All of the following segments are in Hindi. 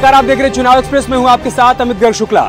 नमस्कार, आप देख रहे हैं चुनाव एक्सप्रेस में हूं आपके साथ अमित गर्ग शुक्ला।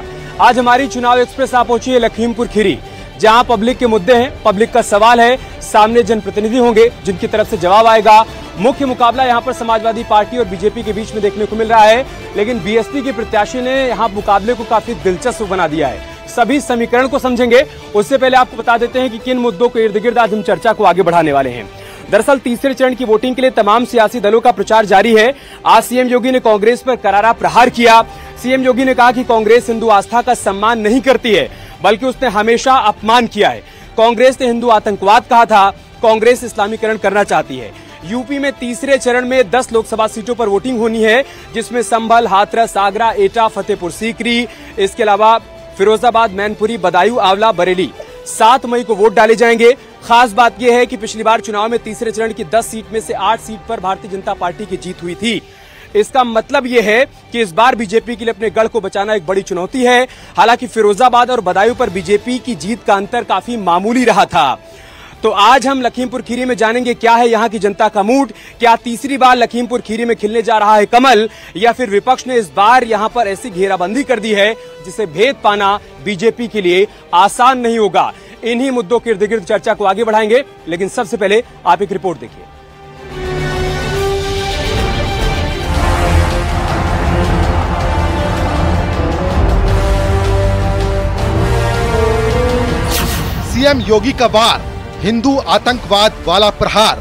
आज हमारी चुनाव एक्सप्रेस आप पहुंची है लखीमपुर खीरी, जहां पब्लिक के मुद्दे हैं, पब्लिक का सवाल है, सामने जनप्रतिनिधि होंगे जिनकी तरफ से जवाब आएगा। मुख्य मुकाबला यहां पर समाजवादी पार्टी और बीजेपी के बीच में देखने को मिल रहा है, लेकिन बीएसपी के प्रत्याशी ने यहां मुकाबले को काफी दिलचस्प बना दिया है। सभी समीकरण को समझेंगे। उससे पहले आपको बता देते हैं कि किन मुद्दों के इर्द गिर्द आज हम चर्चा को आगे बढ़ाने वाले हैं। दरअसल तीसरे चरण की वोटिंग के लिए तमाम सियासी दलों का प्रचार जारी है। आज सीएम योगी ने कांग्रेस पर करारा प्रहार किया। सीएम योगी ने कहा कि कांग्रेस हिंदू आस्था का सम्मान नहीं करती है, बल्कि उसने हमेशा अपमान किया है। कांग्रेस ने हिंदू आतंकवाद कहा था, कांग्रेस इस्लामीकरण करना चाहती है। यूपी में तीसरे चरण में 10 लोकसभा सीटों पर वोटिंग होनी है, जिसमें संभल, हाथरस, आगरा, एटा, फतेहपुर सीकरी, इसके अलावा फिरोजाबाद, मैनपुरी, बदायूं, आंवला, बरेली 7 मई को वोट डाले जाएंगे। खास बात यह है कि पिछली बार चुनाव में तीसरे चरण की 10 सीट में से 8 सीट पर भारतीय जनता पार्टी की जीत हुई थी। इसका मतलब यह है कि इस बार बीजेपी के लिए अपने गढ़ को बचाना एक बड़ी चुनौती है। हालांकि फिरोजाबाद और बदायूं पर बीजेपी की जीत का अंतर काफी मामूली रहा था। तो आज हम लखीमपुर खीरी में जानेंगे क्या है यहां की जनता का मूड। क्या तीसरी बार लखीमपुर खीरी में खिलने जा रहा है कमल, या फिर विपक्ष ने इस बार यहां पर ऐसी घेराबंदी कर दी है जिसे भेद पाना बीजेपी के लिए आसान नहीं होगा। इन्हीं मुद्दों के इर्द गिर्द चर्चा को आगे बढ़ाएंगे, लेकिन सबसे पहले आप एक रिपोर्ट देखिए। सीएम योगी का वार, हिंदू आतंकवाद वाला प्रहार।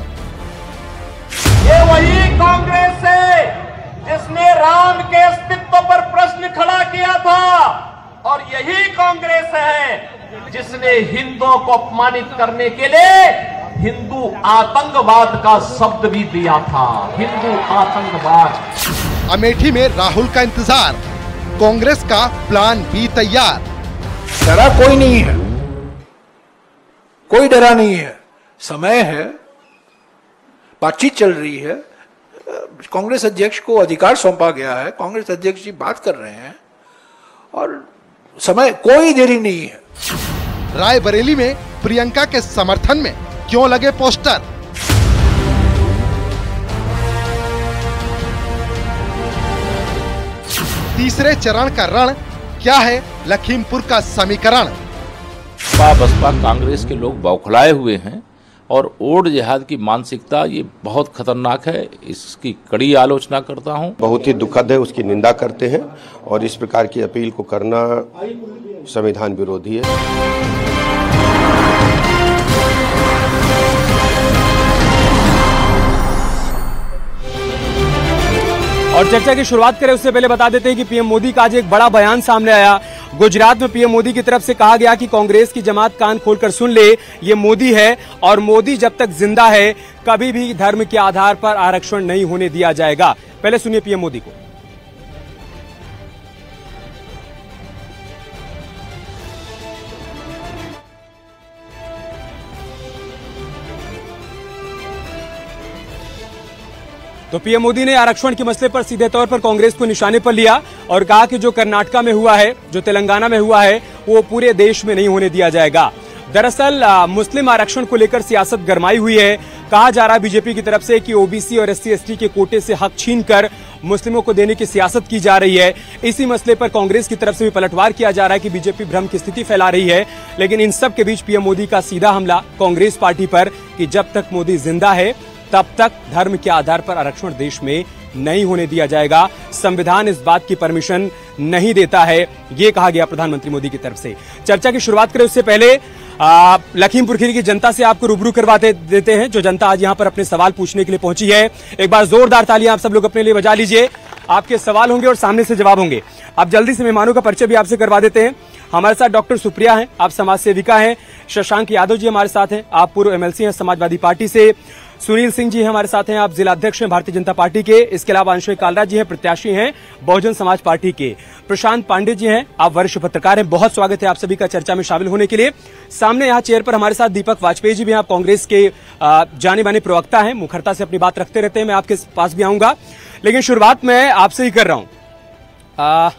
ये वही कांग्रेस है जिसने राम के अस्तित्व पर प्रश्न खड़ा किया था, और यही कांग्रेस है जिसने हिंदुओं को अपमानित करने के लिए हिंदू आतंकवाद का शब्द भी दिया था। हिंदू आतंकवाद। अमेठी में राहुल का इंतजार, कांग्रेस का प्लान बी तैयार। डरा कोई नहीं है, कोई डरा नहीं है, समय है, बातचीत चल रही है। कांग्रेस अध्यक्ष को अधिकार सौंपा गया है, कांग्रेस अध्यक्ष जी बात कर रहे हैं और समय, कोई देरी नहीं है। रायबरेली में प्रियंका के समर्थन में क्यों लगे पोस्टर? तीसरे चरण का रण क्या है, लखीमपुर का समीकरण? बसपा कांग्रेस के लोग बौखलाए हुए हैं और ओड जिहाद की मानसिकता ये बहुत खतरनाक है। इसकी कड़ी आलोचना करता हूं। बहुत ही दुखद है, उसकी निंदा करते हैं और इस प्रकार की अपील को करना संविधान विरोधी है। और चर्चा की शुरुआत करें उससे पहले बता देते हैं कि पीएम मोदी का आज एक बड़ा बयान सामने आया। गुजरात में पीएम मोदी की तरफ से कहा गया कि कांग्रेस की जमात कान खोलकर सुन ले, ये मोदी है और मोदी जब तक जिंदा है कभी भी धर्म के आधार पर आरक्षण नहीं होने दिया जाएगा। पहले सुनिए पीएम मोदी को। तो पीएम मोदी ने आरक्षण के मसले पर सीधे तौर पर कांग्रेस को निशाने पर लिया और कहा कि जो कर्नाटका में हुआ है, जो तेलंगाना में हुआ है, वो पूरे देश में नहीं होने दिया जाएगा। दरअसल मुस्लिम आरक्षण को लेकर सियासत गरमाई हुई है। कहा जा रहा है बीजेपी की तरफ से कि ओबीसी और एससी/एसटी के कोटे से हक छीनकर मुस्लिमों को देने की सियासत की जा रही है। इसी मसले पर कांग्रेस की तरफ से भी पलटवार किया जा रहा है कि बीजेपी भ्रम की स्थिति फैला रही है। लेकिन इन सब के बीच पीएम मोदी का सीधा हमला कांग्रेस पार्टी पर कि जब तक मोदी जिंदा है तब तक धर्म के आधार पर आरक्षण देश में नहीं होने दिया जाएगा। संविधान इस बात की परमिशन नहीं देता है, ये कहा गया प्रधानमंत्री मोदी की तरफ से। चर्चा की शुरुआत करें उससे पहले लखीमपुर खीरी की जनता से आपको रूबरू करवाते देते हैं, जो जनता आज यहां पर अपने सवाल पूछने के लिए पहुंची है। एक बार जोरदार तालियां आप सब लोग अपने लिए बजा लीजिए। आपके सवाल होंगे और सामने से जवाब होंगे। अब जल्दी से मेहमानों का परिचय भी आपसे करवा देते हैं। हमारे साथ डॉक्टर सुप्रिया हैं, आप समाज सेविका हैं। शशांक यादव जी हमारे साथ हैं, आप पूर्व एमएलसी हैं समाजवादी पार्टी से। सुनील सिंह जी हमारे साथ हैं, आप जिला अध्यक्ष हैं भारतीय जनता पार्टी के। इसके अलावा अंशुल कालरा जी हैं, प्रत्याशी हैं बहुजन समाज पार्टी के। प्रशांत पांडे जी हैं, आप वरिष्ठ पत्रकार हैं। बहुत स्वागत है आप सभी का चर्चा में शामिल होने के लिए। सामने यहाँ चेयर पर हमारे साथ दीपक वाजपेयी जी भी हैं, आप कांग्रेस के जाने माने प्रवक्ता हैं, मुखरता से अपनी बात रखते रहते हैं। मैं आपके पास भी आऊंगा, लेकिन शुरुआत मैं आपसे ही कर रहा हूं।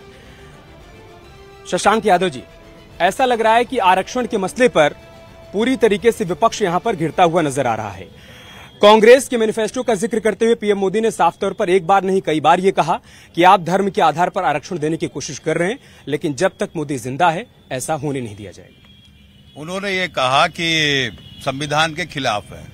शशांक यादव जी, ऐसा लग रहा है कि आरक्षण के मसले पर पूरी तरीके से विपक्ष यहां पर घिरता हुआ नजर आ रहा है। कांग्रेस के मैनिफेस्टो का जिक्र करते हुए पीएम मोदी ने साफ तौर पर एक बार नहीं कई बार ये कहा कि आप धर्म के आधार पर आरक्षण देने की कोशिश कर रहे हैं, लेकिन जब तक मोदी जिंदा है ऐसा होने नहीं दिया जाएगा। उन्होंने ये कहा कि संविधान के खिलाफ है।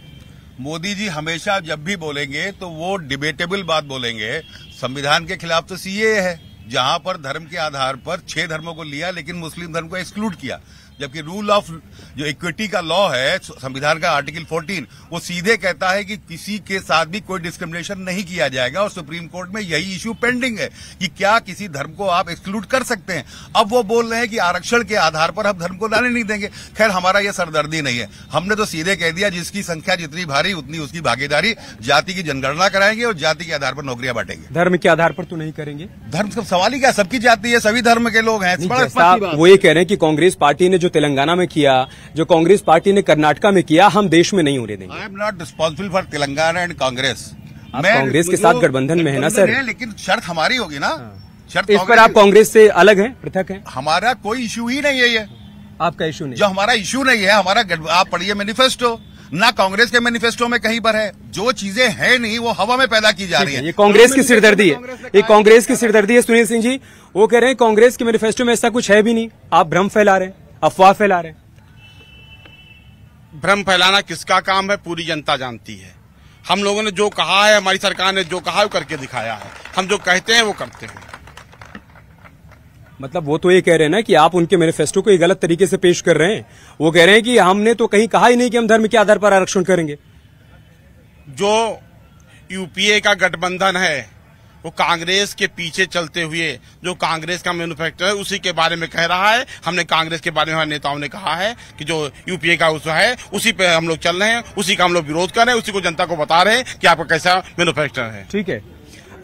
मोदी जी हमेशा जब भी बोलेंगे तो वो डिबेटेबल बात बोलेंगे। संविधान के खिलाफ तो सीए है, जहां पर धर्म के आधार पर 6 धर्मों को लिया लेकिन मुस्लिम धर्म को एक्सक्लूड किया, जबकि रूल ऑफ जो इक्विटी का लॉ है संविधान का आर्टिकल 14 वो सीधे कहता है कि किसी के साथ भी कोई डिस्क्रिमिनेशन नहीं किया जाएगा। और सुप्रीम कोर्ट में यही इश्यू पेंडिंग है कि क्या किसी धर्म को आप एक्सक्लूड कर सकते हैं। अब वो बोल रहे हैं कि आरक्षण के आधार पर हम धर्म को लाने नहीं देंगे। खैर, हमारा ये सरदर्दी नहीं है, हमने तो सीधे कह दिया जिसकी संख्या जितनी भारी उतनी उसकी भागीदारी, जाति की जनगणना कराएंगे और जाति के आधार पर नौकरियां बांटेंगे। धर्म के आधार पर तो नहीं करेंगे। धर्म का सवाल ही क्या, सबकी जाति है, सभी धर्म के लोग हैं। वो ये कह रहे हैं कि कांग्रेस पार्टी ने जो तेलंगाना में किया, जो कांग्रेस पार्टी ने कर्नाटका में किया, हम देश में नहीं होने देंगे। I am not responsible for Telangana and Congress. मैं कांग्रेस के साथ गठबंधन में है ना सर, लेकिन शर्त हमारी होगी ना। शर्त इस पर आप कांग्रेस से अलग हैं, पृथक हैं? हमारा कोई इशू ही नहीं है ये। आपका इशू नहीं? जो हमारा इशू नहीं है, हमारा आप पढ़िए मैनिफेस्टो, ना कांग्रेस के मैनिफेस्टो में कहीं पर है। जो चीजें हैं नहीं वो हवा में पैदा की जा रही है। ये कांग्रेस की सिरदर्दी है, ये कांग्रेस की सिरदर्दी है। सुनील सिंह जी वो कह रहे हैं कांग्रेस के मैनिफेस्टो में ऐसा कुछ है भी नहीं, आप भ्रम फैला रहे हैं, अफवाह फैला रहे हैं। भ्रम फैलाना किसका काम है पूरी जनता जानती है। हम लोगों ने जो कहा है, हमारी सरकार ने जो कहा है वो करके दिखाया है। हम जो कहते हैं वो करते हैं। मतलब वो तो ये कह रहे हैं ना कि आप उनके मैनिफेस्टो को गलत तरीके से पेश कर रहे हैं। वो कह रहे हैं कि हमने तो कहीं कहा ही नहीं कि हम धर्म के आधार पर आरक्षण करेंगे। जो यूपीए का गठबंधन है वो कांग्रेस के पीछे चलते हुए जो कांग्रेस का मैन्युफैक्चर है उसी के बारे में कह रहा है। हमने कांग्रेस के बारे में हमारे नेताओं ने कहा है कि जो यूपीए का उस है उसी पे हम लोग चल रहे हैं, उसी का हम लोग विरोध कर रहे हैं, उसी को जनता को बता रहे हैं कि आपका कैसा मैन्युफैक्चर है। ठीक है,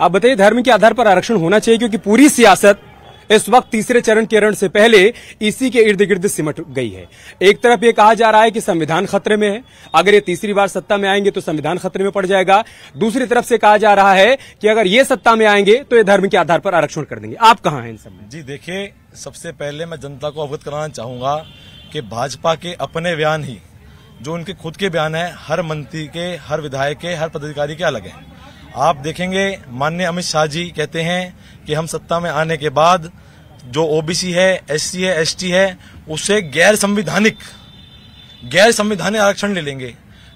आप बताइए धर्म के आधार पर आरक्षण होना चाहिए, क्योंकि पूरी सियासत इस वक्त तीसरे चरण के रण से पहले इसी के इर्द गिर्द सिमट गई है। एक तरफ ये कहा जा रहा है कि संविधान खतरे में है, अगर ये तीसरी बार सत्ता में आएंगे तो संविधान खतरे में पड़ जाएगा। दूसरी तरफ से कहा जा रहा है कि अगर ये सत्ता में आएंगे तो ये धर्म के आधार पर आरक्षण कर देंगे। आप कहां हैं इन सब में? जी देखिए, सबसे पहले मैं जनता को अवगत कराना चाहूंगा कि भाजपा के अपने बयान ही, जो उनके खुद के बयान है, हर मंत्री के, हर विधायक के, हर पदाधिकारी के अलग है। आप देखेंगे माननीय अमित शाह जी कहते हैं कि हम सत्ता में आने के बाद जो ओबीसी है, एससी है, एसटी है, उससे गैर संवैधानिक आरक्षण ले लेंगे।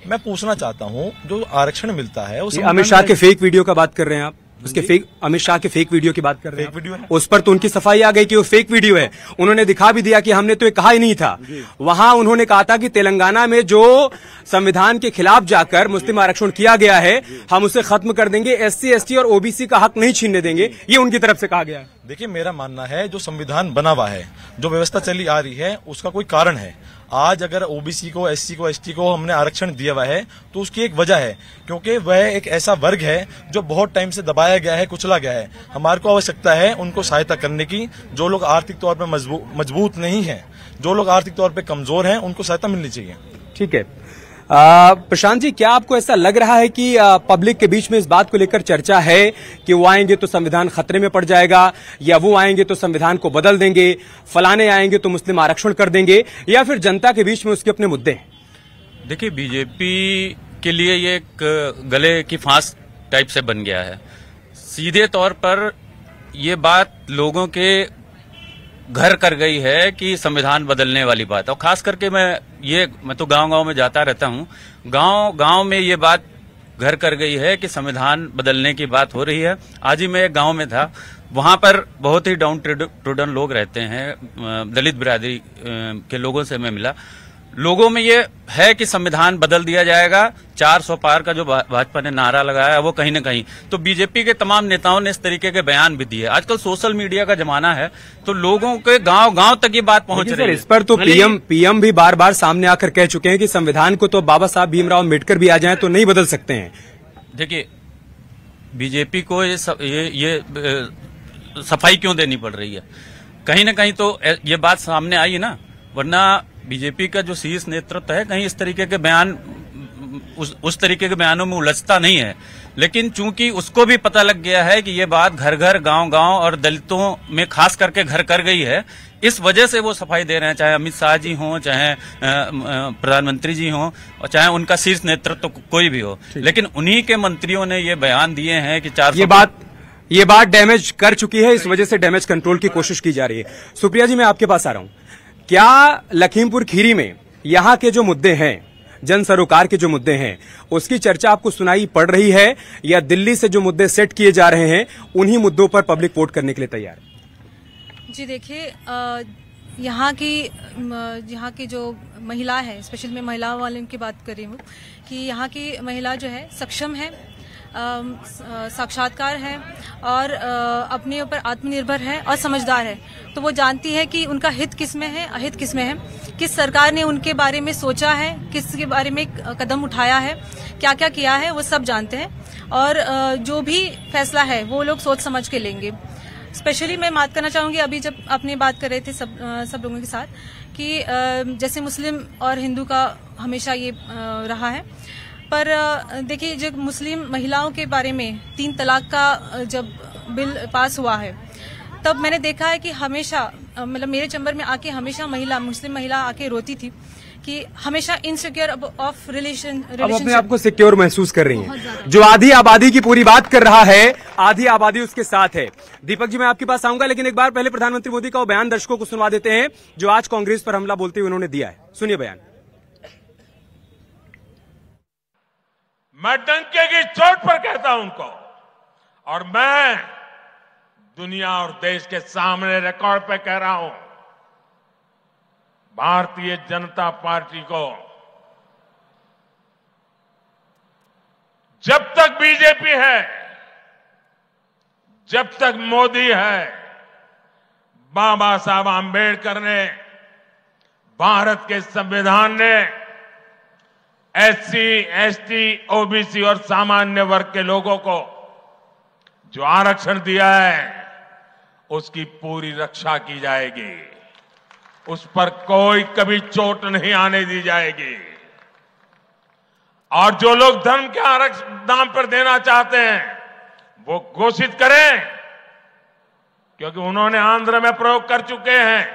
मैं पूछना चाहता हूं जो आरक्षण मिलता है वो अमित शाह के फेक वीडियो का बात कर रहे हैं आप? उसके फेक, अमित शाह के फेक वीडियो की बात कर रहे हैं? फेक वीडियो है, उस पर तो उनकी सफाई आ गई कि वो फेक वीडियो है। उन्होंने दिखा भी दिया कि हमने तो ये कहा ही नहीं था। वहां उन्होंने कहा था कि तेलंगाना में जो संविधान के खिलाफ जाकर मुस्लिम आरक्षण किया गया है हम उसे खत्म कर देंगे, एससी एसटी और ओबीसी का हक नहीं छीनने देंगे, ये उनकी तरफ से कहा गया है। देखिए, मेरा मानना है जो संविधान बना हुआ है, जो व्यवस्था चली आ रही है, उसका कोई कारण है। आज अगर ओबीसी को, एससी को, एसटी को हमने आरक्षण दिया हुआ है तो उसकी एक वजह है, क्योंकि वह एक ऐसा वर्ग है जो बहुत टाइम से दबाया गया है, कुचला गया है। हमारे को आवश्यकता है उनको सहायता करने की। जो लोग आर्थिक तौर पर मजबूत नहीं है, जो लोग आर्थिक तौर पर कमजोर हैं, उनको सहायता मिलनी चाहिए। ठीक है, प्रशांत जी, क्या आपको ऐसा लग रहा है कि पब्लिक के बीच में इस बात को लेकर चर्चा है कि वो आएंगे तो संविधान खतरे में पड़ जाएगा, या वो आएंगे तो संविधान को बदल देंगे, फलाने आएंगे तो मुस्लिम आरक्षण कर देंगे, या फिर जनता के बीच में उसके अपने मुद्दे हैं? देखिए, बीजेपी के लिए ये एक गले की फांस टाइप से बन गया है। सीधे तौर पर ये बात लोगों के घर कर गई है कि संविधान बदलने वाली बात। और खास करके मैं तो गांव-गांव में जाता रहता हूं, गांव में ये बात घर कर गई है कि संविधान बदलने की बात हो रही है। आज ही मैं एक गांव में था, वहां पर बहुत ही डाउन ट्रूडन लोग रहते हैं, दलित बिरादरी के लोगों से मैं मिला। लोगों में ये है कि संविधान बदल दिया जाएगा। 400 पार का जो भाजपा ने नारा लगाया है वो कहीं न कहीं तो बीजेपी के तमाम नेताओं ने इस तरीके के बयान भी दिए। आजकल सोशल मीडिया का जमाना है तो लोगों के गांव-गांव तक ये बात पहुंच रही है। इस पर तो पीएम भी बार-बार सामने आकर कह चुके हैं कि संविधान को तो बाबा साहब भीमराव अम्बेडकर भी आ जाएं तो नहीं बदल सकते हैं। देखिए, बीजेपी को ये सफाई क्यों देनी पड़ रही है? कहीं न कहीं तो ये बात सामने आई है ना, वरना बीजेपी का जो शीर्ष नेतृत्व है कहीं इस तरीके के बयान, उस तरीके के बयानों में उलझता नहीं है। लेकिन चूंकि उसको भी पता लग गया है कि ये बात घर घर, गांव-गांव और दलितों में खास करके घर कर गई है इस वजह से वो सफाई दे रहे हैं, चाहे अमित शाह जी हों, चाहे प्रधानमंत्री जी हों, और चाहे उनका शीर्ष नेतृत्व तो कोई भी हो। लेकिन उन्हीं के मंत्रियों ने ये बयान दिए हैं कि 400 ये बात डैमेज कर चुकी है, इस वजह से डैमेज कंट्रोल की कोशिश की जा रही है। सुप्रिया जी, मैं आपके पास आ रहा हूं। क्या लखीमपुर खीरी में यहाँ के जो मुद्दे हैं, जन सरोकार के जो मुद्दे हैं, उसकी चर्चा आपको सुनाई पड़ रही है, या दिल्ली से जो मुद्दे सेट किए जा रहे हैं उन्हीं मुद्दों पर पब्लिक वोट करने के लिए तैयार है? जी देखिए, यहाँ की जो महिला है, स्पेशल मैं महिलाओं वाले की बात कर रही हूँ, कि यहाँ की महिला जो है सक्षम है, साक्षात्कार है और अपने ऊपर आत्मनिर्भर है और समझदार है। तो वो जानती है कि उनका हित किसमें है, अहित किसमें है, किस सरकार ने उनके बारे में सोचा है, किसके बारे में कदम उठाया है, क्या क्या किया है, वो सब जानते हैं। और जो भी फैसला है वो लोग सोच समझ के लेंगे। स्पेशली मैं बात करना चाहूंगी, अभी जब आपने बात कर रहे थे सब लोगों के साथ, कि जैसे मुस्लिम और हिंदू का हमेशा ये रहा है, पर देखिए जब मुस्लिम महिलाओं के बारे में 3 तलाक का जब बिल पास हुआ है, तब मैंने देखा है कि हमेशा मतलब मेरे चैम्बर में आके हमेशा मुस्लिम महिला आके रोती थी कि हमेशा इनसिक्योर ऑफ रिलेशन। अब अपने आप को सिक्योर महसूस कर रही हैं। जो आधी आबादी की पूरी बात कर रहा है, आधी आबादी उसके साथ है। दीपक जी, मैं आपके पास आऊंगा, लेकिन एक बार पहले प्रधानमंत्री मोदी का वो बयान दर्शकों को सुनवा देते हैं जो आज कांग्रेस पर हमला बोलते हुए उन्होंने दिया है। सुनिए बयान। मैं डंके की चोट पर कहता हूं उनको, और मैं दुनिया और देश के सामने रिकॉर्ड पे कह रहा हूं, भारतीय जनता पार्टी को जब तक बीजेपी है, जब तक मोदी है, बाबा साहब आंबेडकर ने, भारत के संविधान ने एससी, एसटी, ओबीसी और सामान्य वर्ग के लोगों को जो आरक्षण दिया है उसकी पूरी रक्षा की जाएगी। उस पर कोई कभी चोट नहीं आने दी जाएगी। और जो लोग धर्म के आरक्षण नाम पर देना चाहते हैं वो घोषित करें, क्योंकि उन्होंने आंध्र में प्रयोग कर चुके हैं,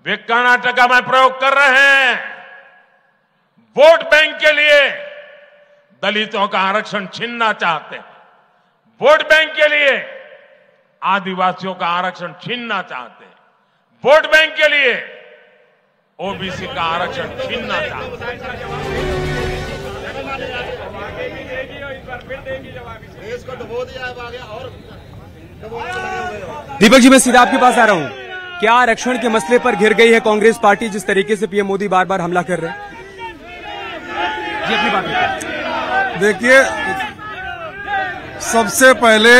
वे कर्नाटका में प्रयोग कर रहे हैं। वोट बैंक के लिए दलितों का आरक्षण छीनना चाहते हैं, वोट बैंक के लिए आदिवासियों का आरक्षण छीनना चाहते हैं, वोट बैंक के लिए ओबीसी का आरक्षण छीनना चाहते हैं। दीपक जी, मैं सीधा आपके पास आ रहा हूं। क्या आरक्षण के मसले पर घिर गई है कांग्रेस पार्टी, जिस तरीके से पीएम मोदी बार बार हमला कर रहे हैं? जी, अपनी बात देखिए, सबसे पहले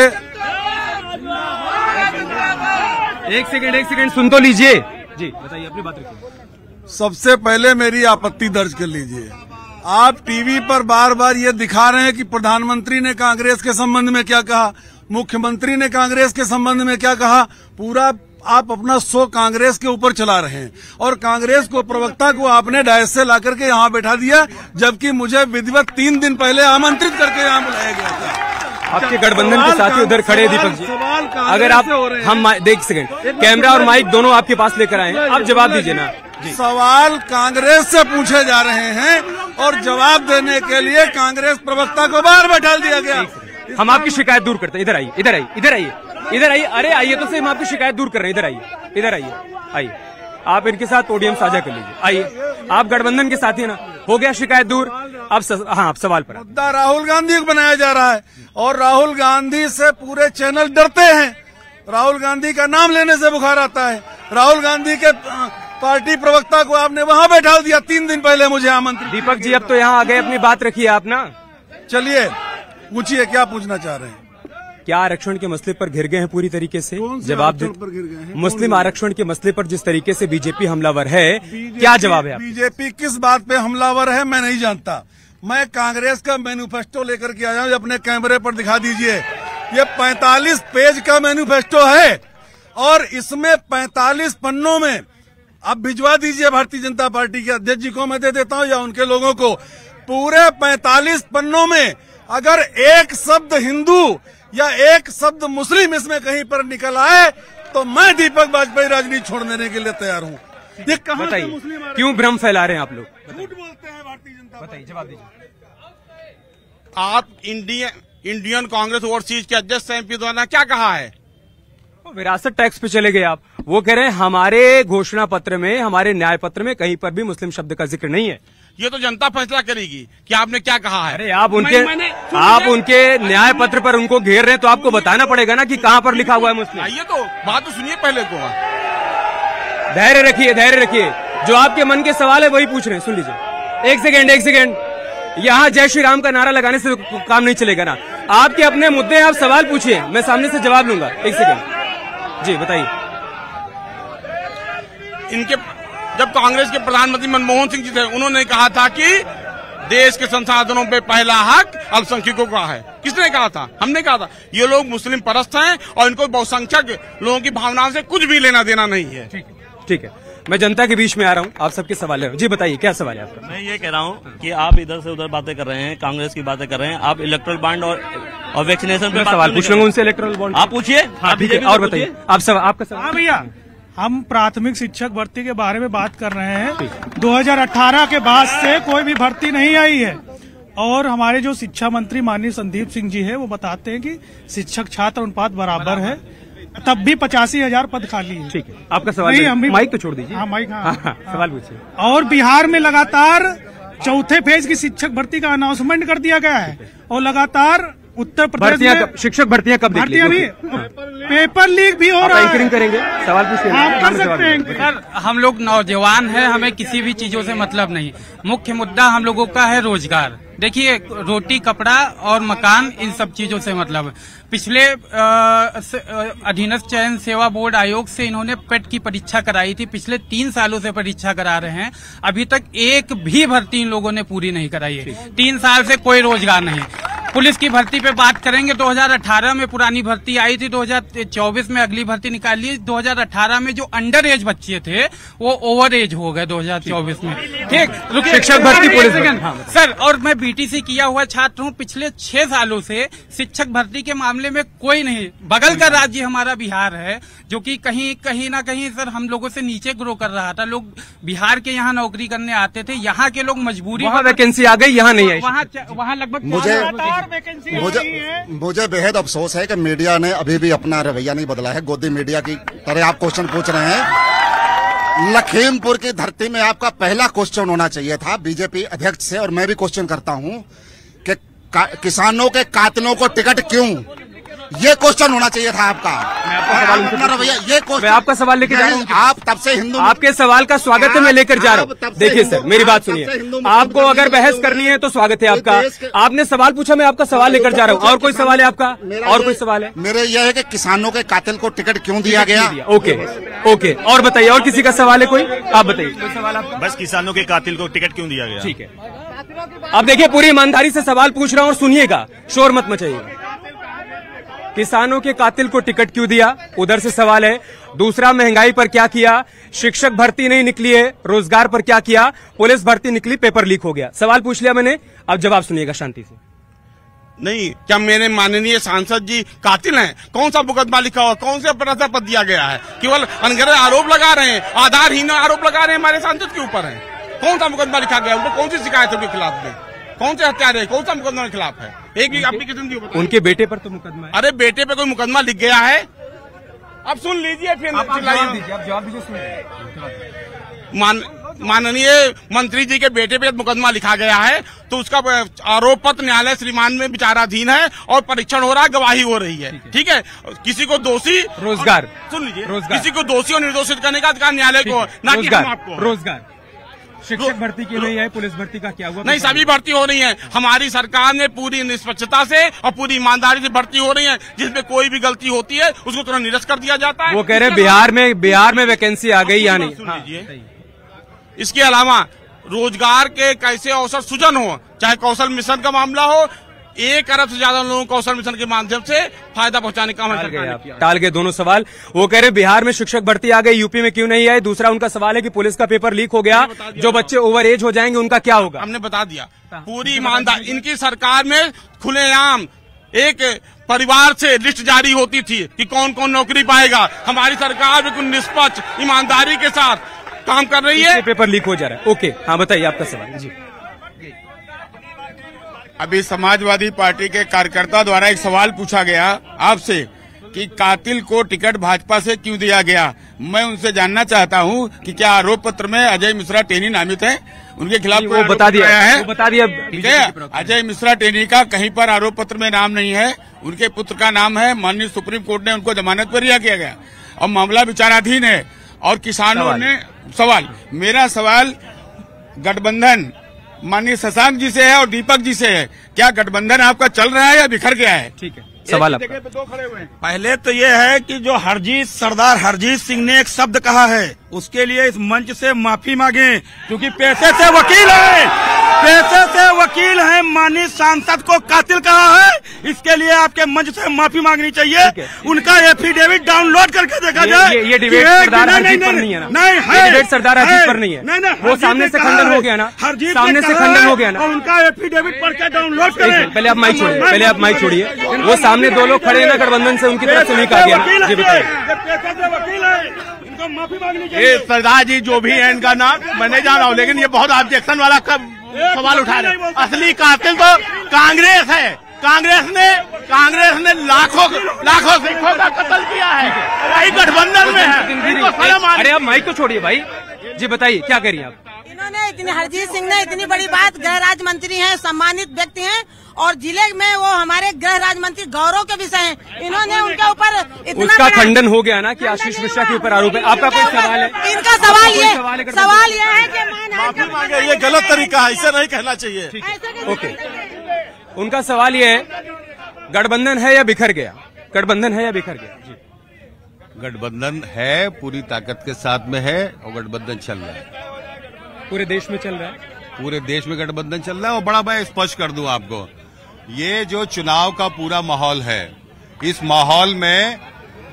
एक सेकंड सुन तो लीजिए। जी बताइए, अपनी बात रखिए। सबसे पहले मेरी आपत्ति दर्ज कर लीजिए। आप टीवी पर बार बार ये दिखा रहे हैं कि प्रधानमंत्री ने कांग्रेस के संबंध में क्या कहा, मुख्यमंत्री ने कांग्रेस के संबंध में क्या कहा। पूरा आप अपना शो कांग्रेस के ऊपर चला रहे हैं, और कांग्रेस को, प्रवक्ता को आपने डायस से ला करके यहाँ बैठा दिया, जबकि मुझे विधिवत 3 दिन पहले आमंत्रित करके यहाँ बुलाया गया था। आपके गठबंधन के साथी उधर खड़े हैं। दीपक जी, अगर आप हम देख सेकंड, कैमरा और माइक दोनों आपके पास लेकर आए हैं, आप जवाब दीजिए ना। सवाल कांग्रेस से पूछे जा रहे हैं और जवाब देने के लिए कांग्रेस प्रवक्ता को बाहर बैठा दिया गया। हम आपकी शिकायत दूर करते हैं। इधर आइए, इधर आइए, इधर आइए, इधर आइए। अरे आइए तो सही, हम आपकी शिकायत दूर कर रहे हैं। इधर आइए, इधर आइए, आइए। आप इनके साथ पोडियम साझा कर लीजिए। आइए, आप गठबंधन के साथी है ना, हो गया शिकायत दूर। अब हाँ, आप सवाल पर। मुद्दा राहुल गांधी को बनाया जा रहा है, और राहुल गांधी से पूरे चैनल डरते हैं। राहुल गांधी का नाम लेने से बुखार आता है। राहुल गांधी के पार्टी प्रवक्ता को आपने वहां बैठा दिया 3 दिन पहले मुझे आमंत्रित। दीपक जी, अब तो यहाँ आ गए, अपनी बात रखिए आप ना। चलिए पूछिए, क्या पूछना चाह रहे हैं? क्या आरक्षण के मसले पर घिर गए हैं पूरी तरीके से? जवाब दे। मुस्लिम आरक्षण के मसले पर जिस तरीके से बीजेपी हमलावर है, क्या जवाब है? बीजेपी किस बात पे हमलावर है मैं नहीं जानता। मैं कांग्रेस का मैनिफेस्टो लेकर के आया हूं, अपने कैमरे पर दिखा दीजिए। ये 45 पेज का मैनिफेस्टो है, और इसमें 45 पन्नों में आप भिजवा दीजिए भारतीय जनता पार्टी के अध्यक्ष जी को, मैं दे देता हूं, या उनके लोगों को। पूरे 45 पन्नों में अगर एक शब्द हिंदू या एक शब्द मुस्लिम इसमें कहीं पर निकल आए तो मैं दीपक वाजपेयी राजनीति छोड़ देने के लिए तैयार हूँ। ये कहाँ से मुस्लिम क्यों भ्रम फैला रहे हैं आप लोग? झूठ बोलते हैं भारतीय जनता। बताइए, जवाब दीजिए। आप इंडियन कांग्रेस ओवरसीज के अध्यक्ष एमपी द्वारा क्या कहा है? विरासत टैक्स पे चले गए आप। वो कह रहे हैं हमारे घोषणा पत्र में, हमारे न्याय पत्र में कहीं पर भी मुस्लिम शब्द का जिक्र नहीं है। ये तो जनता फैसला करेगी कि आपने क्या कहा है। अरे आप उनके न्याय पत्र पर उनको घेर रहे हैं, तो आपको बताना पड़ेगा ना कि कहाँ पर लिखा हुआ है मुस्लिम। ये तो बात तो सुनिए पहले को। धैर्य रखिए, धैर्य रखिए। जो आपके मन के सवाल है वही पूछ रहे हैं, सुन लीजिए। एक सेकेंड। यहाँ जय श्री राम का नारा लगाने से काम नहीं चलेगा ना। आपके अपने मुद्दे हैं, आप सवाल पूछिए, मैं सामने से जवाब लूंगा। एक सेकेंड जी, बताइए। इनके जब कांग्रेस के प्रधानमंत्री मनमोहन सिंह जी थे, उन्होंने कहा था कि देश के संसाधनों पे पहला हक अल्पसंख्यकों का है। किसने कहा था? हमने कहा था। ये लोग मुस्लिम परस्त हैं और इनको बहुसंख्यक लोगों की भावनाओं से कुछ भी लेना देना नहीं है। ठीक है, मैं जनता के बीच में आ रहा हूँ, आप सबके सवाल है। जी बताइए, क्या सवाल है आपका? मैं ये कह रहा हूँ कि आप इधर से उधर बातें कर रहे हैं, कांग्रेस की बातें कर रहे हैं, आप इलेक्ट्रल बॉन्ड और वैक्सीनेशन पे सवाल पूछ लूंगा उनसे। इलेक्ट्रल बॉन्ड आप पूछिए। हाँ ठीक है, और बताइए आपका सवाल। हाँ भैया, हम प्राथमिक शिक्षक भर्ती के बारे में बात कर रहे हैं। 2018 के बाद से कोई भी भर्ती नहीं आई है और हमारे जो शिक्षा मंत्री माननीय संदीप सिंह जी है वो बताते हैं कि शिक्षक छात्र अनुपात बराबर है, तब भी 85,000 पद खाली है। ठीक है, आपका सवाल। माइक तो छोड़ दीजिए। हाँ माइक। हाँ, सवाल पूछिए। और बिहार में लगातार चौथे फेज की शिक्षक भर्ती का अनाउंसमेंट कर दिया गया है और लगातार उत्तर प्रदेश में शिक्षक भर्तियां कब भर्तियां भी, पेपर लीक भी हो रहा है। एंकरिंग करेंगे, सवाल पूछिए। आप कर सकते हैं। सर, हम लोग नौजवान हैं, हमें किसी भी चीजों से मतलब नहीं। मुख्य मुद्दा हम लोगों का है रोजगार। देखिए, रोटी, कपड़ा और मकान, इन सब चीजों से मतलब है। पिछले अधीनस्थ चयन सेवा बोर्ड आयोग से इन्होंने पेट की परीक्षा कराई थी, पिछले 3 सालों से परीक्षा करा रहे हैं, अभी तक एक भी भर्ती इन लोगों ने पूरी नहीं कराई है। 3 साल से कोई रोजगार नहीं। पुलिस की भर्ती पे बात करेंगे, 2018 में पुरानी भर्ती आई थी, 2024 में अगली भर्ती निकाली। 2018 में जो अंडर एज बच्चे थे वो ओवर एज हो गए 2024 में। ठीक, शिक्षक भर्ती पुलिस। सर, और मैं बीटीसी किया हुआ छात्र हूँ। पिछले 6 सालों से शिक्षक भर्ती के मामले में कोई नहीं। बगल का राज्य हमारा बिहार है, जो कि कहीं ना कहीं सर हम लोगों से नीचे ग्रो कर रहा था। लोग बिहार के यहाँ नौकरी करने आते थे, यहाँ के लोग मजबूरी, वहाँ वैकेंसी आ गई, यहाँ नहीं आई। वहाँ लगभग मुझे बेहद अफसोस है कि मीडिया ने अभी भी अपना रवैया नहीं बदला है। गोदी मीडिया की तरह आप क्वेश्चन पूछ रहे हैं। लखीमपुर की धरती में आपका पहला क्वेश्चन होना चाहिए था बीजेपी अध्यक्ष से, और मैं भी क्वेश्चन करता हूं कि किसानों के कातिलों को टिकट क्यों, ये क्वेश्चन होना चाहिए था आपका। ये क्वेश्चन मैं आपका सवाल लेकर जा रहा हूँ। आप तब से हिंदू, आपके सवाल का स्वागत है, मैं लेकर जा रहा हूँ। देखिए सर, मेरी बात सुनिए। आपको अगर बहस करनी है तो स्वागत है आपका। आपने सवाल पूछा, मैं आपका सवाल लेकर जा रहा हूँ। और कोई सवाल है आपका? और कोई सवाल है? मेरे यह है कि किसानों के कातिल को टिकट क्यों दिया गया? ओके, और बताइए, और किसी का सवाल है कोई? आप बताइए, कोई सवाल आपका? बस किसानों के कातिल को टिकट क्यों दिया गया? ठीक है, अब देखिए, पूरी ईमानदारी से सवाल पूछ रहा हूँ और सुनिएगा, शोर मत मचाइएगा। किसानों के कातिल को टिकट क्यों दिया, उधर से सवाल है। दूसरा, महंगाई पर क्या किया? शिक्षक भर्ती नहीं निकली है, रोजगार पर क्या किया? पुलिस भर्ती निकली, पेपर लीक हो गया। सवाल पूछ लिया मैंने, अब जवाब सुनिएगा शांति से। नहीं, क्या मेरे माननीय सांसद जी कातिल हैं? कौन सा मुकदमा लिखा हुआ, कौन से अपराध पद दिया गया है? केवल अनगढ़ आरोप लगा रहे हैं, आधारहीन आरोप लगा रहे हैं हमारे सांसद के ऊपर है। कौन सा मुकदमा लिखा गया, उनको कौन सी शिकायत उनके खिलाफ में, कौन से हत्यारे, कौन सा मुकदमा के खिलाफ है? एक भी एप्लीकेशन दी? उनके बेटे पर तो मुकदमा है। अरे बेटे पे कोई मुकदमा लिख गया है? अब सुन लीजिए, फिर जवाब दीजिए। माननीय मंत्री जी के बेटे पे मुकदमा लिखा गया है, तो उसका आरोप पत्र न्यायालय श्रीमान में विचाराधीन है और परीक्षण हो रहा है, गवाही हो रही है। ठीक है, किसी को दोषी, रोजगार, सुन लीजिए, किसी को दोषी और निर्दोषित करने का अधिकार न्यायालय को, ना कि हम आपको। रोजगार, शिक्षक भर्ती क्यों नहीं है? पुलिस भर्ती का क्या हुआ? नहीं, सभी भर्ती हो रही है। हमारी सरकार ने पूरी निष्पक्षता से और पूरी ईमानदारी से भर्ती हो रही है। जिसमें कोई भी गलती होती है उसको तुरंत निरस्त कर दिया जाता है। वो कह रहे हैं बिहार में वैकेंसी आ गई या नहीं? सुन लीजिए, इसके अलावा रोजगार के कैसे अवसर सृजन हो, चाहे कौशल मिशन का मामला हो, 1 अरब से ज्यादा लोगों को कौशल मिशन के माध्यम से फायदा पहुंचाने का टाल गए दोनों सवाल। वो कह रहे बिहार में शिक्षक भर्ती आ गई, यूपी में क्यों नहीं आई? दूसरा उनका सवाल है कि पुलिस का पेपर लीक हो गया, जो बच्चे ओवर एज हो जाएंगे उनका क्या होगा? हमने बता दिया, पूरी ईमानदार। इनकी सरकार में खुलेआम एक परिवार से लिस्ट जारी होती थी कि कौन कौन नौकरी पाएगा। हमारी सरकार बिल्कुल निष्पक्ष ईमानदारी के साथ काम कर रही है। पेपर लीक हो जा रहा है। ओके, हाँ बताइए आपका सवाल। जी, अभी समाजवादी पार्टी के कार्यकर्ता द्वारा एक सवाल पूछा गया आपसे कि कातिल को टिकट भाजपा से क्यों दिया गया। मैं उनसे जानना चाहता हूं कि क्या आरोप पत्र में अजय मिश्रा टेनी नामित है, उनके खिलाफ वो बता दिया है, बता दिया। ठीक है, अजय मिश्रा टेनी का कहीं पर आरोप पत्र में नाम नहीं है, उनके पुत्र का नाम है। माननीय सुप्रीम कोर्ट ने उनको जमानत पर रिहा किया गया और मामला विचाराधीन है। और किसानों ने मेरा सवाल गठबंधन माननीय शशांक जी से है और दीपक जी से है, क्या गठबंधन आपका चल रहा है या बिखर गया है? ठीक है, सवाल आपका। पे दो खड़े हुए हैं। पहले तो ये है कि जो सरदार हरजीत सिंह ने एक शब्द कहा है, उसके लिए इस मंच से माफी मांगे, क्योंकि पैसे से वकील है, माननीय सांसद को कातिल कहा है, इसके लिए आपके मंच से माफी मांगनी चाहिए। उनका एफिडेविट डाउनलोड करके देखा जाए। ये डिबेट सरदार हरजीत पर नहीं है ना? नहीं, डिबेट सरदार हरजीत पर नहीं है। वो सामने से खंडन हो गया ना, सामने से खंडन हो गया ना। उनका एफिडेविट पढ़ के डाउनलोड करें। पहले आप माइक छोड़िए, वो सामने दो लोग खड़े हैं ना गठबंधन से, उनकी तरफ से नहीं कहा गया। जी बताइए। माफी मांगनी चाहिए। ये सरदार जी जो भी है इनका नाम मैं नहीं जान रहा हूँ, लेकिन ये बहुत ऑब्जेक्शन वाला सवाल उठा रहे हैं। असली कातिल तो कांग्रेस है। कांग्रेस ने लाखों सिखों का कत्ल किया है, वही गठबंधन में है। अरे आप माइक को छोड़िए भाई। जी बताइए, क्या करिए आप? इन्होंने हरजीत सिंह ने इतनी बड़ी बात, गृह राज्य मंत्री हैं, सम्मानित व्यक्ति हैं और जिले में वो हमारे गृह राज्य मंत्री गौरव के विषय हैं। इन्होंने उनके ऊपर इतना उसका खंडन हो गया ना कि आशीष मिश्रा के ऊपर आरोप है। आपका कोई सवाल है? इनका सवाल ये है कि माफी मांगे, ये गलत तरीका है, इसे नहीं कहना चाहिए। ओके, उनका सवाल ये है, गठबंधन है या बिखर गया? गठबंधन है या बिखर गया? जी, गठबंधन है, पूरी ताकत के साथ में है और गठबंधन चल रहा है। पूरे देश में चल रहा है? पूरे देश में गठबंधन चल रहा है। और बड़ा मैं स्पष्ट कर दूं आपको, ये जो चुनाव का पूरा माहौल है, इस माहौल में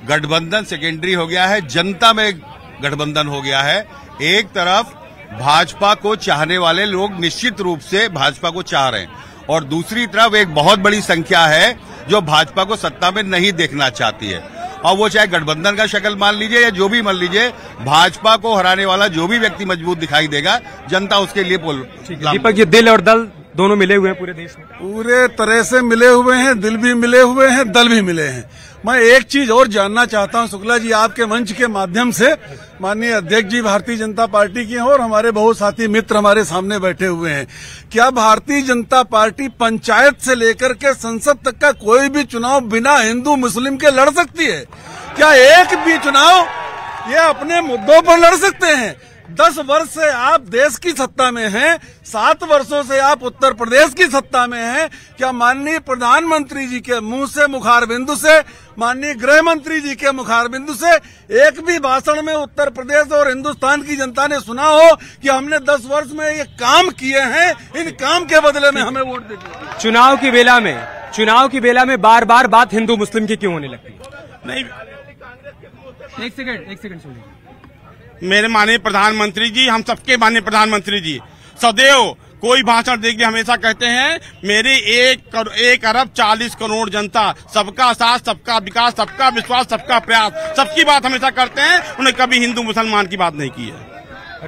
गठबंधन सेकेंडरी हो गया है, जनता में गठबंधन हो गया है। एक तरफ भाजपा को चाहने वाले लोग निश्चित रूप से भाजपा को चाह रहे हैं और दूसरी तरफ एक बहुत बड़ी संख्या है जो भाजपा को सत्ता में नहीं देखना चाहती है। और वो चाहे गठबंधन का शक्ल मान लीजिए या जो भी मान लीजिए, भाजपा को हराने वाला जो भी व्यक्ति मजबूत दिखाई देगा, जनता उसके लिए दीपक, ये दिल और दल दोनों मिले हुए हैं पूरे देश में? पूरे तरह से मिले हुए हैं, दिल भी मिले हुए हैं, दल भी मिले हैं। मैं एक चीज और जानना चाहता हूं शुक्ला जी, आपके मंच के माध्यम से। माननीय अध्यक्ष जी भारतीय जनता पार्टी के हैं और हमारे बहुत साथी मित्र हमारे सामने बैठे हुए हैं। क्या भारतीय जनता पार्टी पंचायत से लेकर के संसद तक का कोई भी चुनाव बिना हिंदू मुस्लिम के लड़ सकती है? क्या एक भी चुनाव ये अपने मुद्दों पर लड़ सकते हैं? 10 वर्ष से आप देश की सत्ता में हैं, 7 वर्षों से आप उत्तर प्रदेश की सत्ता में हैं। क्या माननीय प्रधानमंत्री जी के मुंह से, मुखार बिंदु से, माननीय गृह मंत्री जी के मुखार बिंदु से एक भी भाषण में उत्तर प्रदेश और हिंदुस्तान की जनता ने सुना हो कि हमने 10 वर्ष में ये काम किए हैं, इन काम के बदले में हमें वोट दीजिए? चुनाव की बेला में बार बार बात हिंदू मुस्लिम की क्यों होने लगती है? नहीं, एक सेकंड सुनिए। मेरे माननीय प्रधानमंत्री जी, हम सबके माननीय प्रधानमंत्री जी सदैव कोई भाषण देके हमेशा कहते हैं, मेरी 1 अरब 40 करोड़ जनता, सबका साथ, सबका विकास, सबका विश्वास, सबका प्रयास, सबकी बात हमेशा करते हैं। उन्हें कभी हिंदू मुसलमान की बात नहीं की है।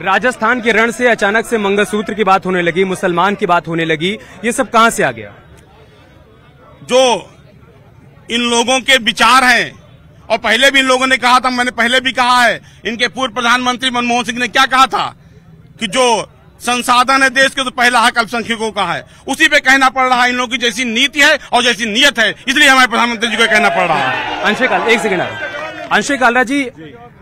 राजस्थान के रण से अचानक से मंगलसूत्र की बात होने लगी, मुसलमान की बात होने लगी, ये सब कहां से आ गया? जो इन लोगों के विचार हैं, और पहले भी इन लोगों ने कहा था, मैंने पहले भी कहा है, इनके पूर्व प्रधानमंत्री मनमोहन सिंह ने क्या कहा था कि जो संसाधन है देश के तो पहला हक अल्पसंख्यकों का है। उसी पे कहना पड़ रहा है। इन लोगों की जैसी नीति है और जैसी नीयत है, इसलिए हमारे प्रधानमंत्री जी को कहना पड़ रहा है। अंशय कालरा जी,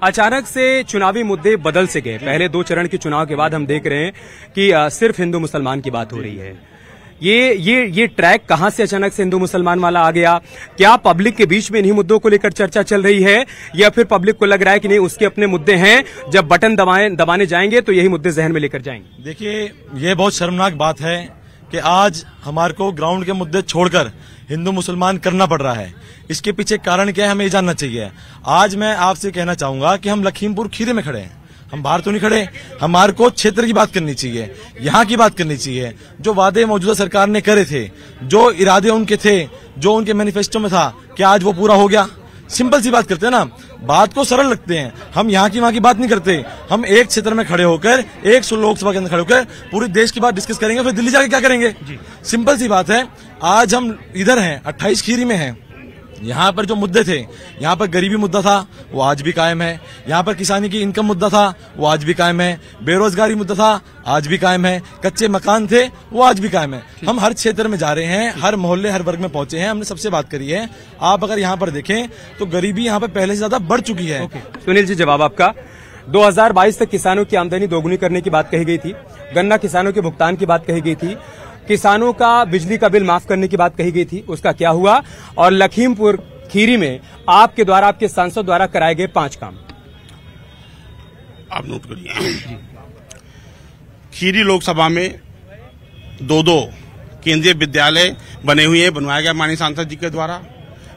अचानक से चुनावी मुद्दे बदल से गए। पहले 2 चरण के चुनाव के बाद हम देख रहे हैं कि सिर्फ हिंदू मुसलमान की बात हो रही है। ये ट्रैक कहां से अचानक से हिंदू मुसलमान वाला आ गया? क्या पब्लिक के बीच में इन्हीं मुद्दों को लेकर चर्चा चल रही है, या फिर पब्लिक को लग रहा है कि नहीं उसके अपने मुद्दे हैं, जब बटन दबाने जाएंगे तो यही मुद्दे जहन में लेकर जाएंगे? देखिए, ये बहुत शर्मनाक बात है कि आज हमारे को ग्राउंड के मुद्दे छोड़कर हिंदू मुसलमान करना पड़ रहा है। इसके पीछे कारण क्या है, हमें ये जानना चाहिए। आज मैं आपसे कहना चाहूंगा कि हम लखीमपुर खीरी में खड़े हैं। हम बाहर तो नहीं खड़े, हमारे को क्षेत्र की बात करनी चाहिए, यहाँ की बात करनी चाहिए। जो वादे मौजूदा सरकार ने करे थे, जो इरादे उनके थे, जो उनके मैनिफेस्टो में था, क्या आज वो पूरा हो गया? सिंपल सी बात करते हैं ना, बात को सरल रखते हैं। हम यहाँ की वहाँ की बात नहीं करते, हम एक क्षेत्र में खड़े होकर, एक लोकसभा के अंदर खड़े होकर पूरी देश की बात डिस्कस करेंगे, फिर दिल्ली जाके क्या करेंगे? सिंपल सी बात है। आज हम इधर हैं, 28 खीरी में हैं। यहाँ पर जो मुद्दे थे, यहाँ पर गरीबी मुद्दा था, वो आज भी कायम है। यहाँ पर किसानी की इनकम मुद्दा था, वो आज भी कायम है। बेरोजगारी मुद्दा था, आज भी कायम है। कच्चे मकान थे, वो आज भी कायम है। हम हर क्षेत्र में जा रहे हैं, हर मोहल्ले हर वर्ग में पहुंचे हैं, हमने सबसे बात करी है। आप अगर यहाँ पर देखें तो गरीबी यहाँ पर पहले से ज्यादा बढ़ चुकी है। सुनील जी, जवाब आपका। 2022 तक किसानों की आमदनी दोगुनी करने की बात कही गई थी, गन्ना किसानों के भुगतान की बात कही गई थी, किसानों का बिजली का बिल माफ करने की बात कही गई थी, उसका क्या हुआ? और लखीमपुर खीरी में आपके द्वारा, आपके सांसद द्वारा कराए गए 5 काम आप नोट करिए। खीरी लोकसभा में 2 केंद्रीय विद्यालय बने हुए हैं, बनवाया गया माननीय सांसद जी के द्वारा।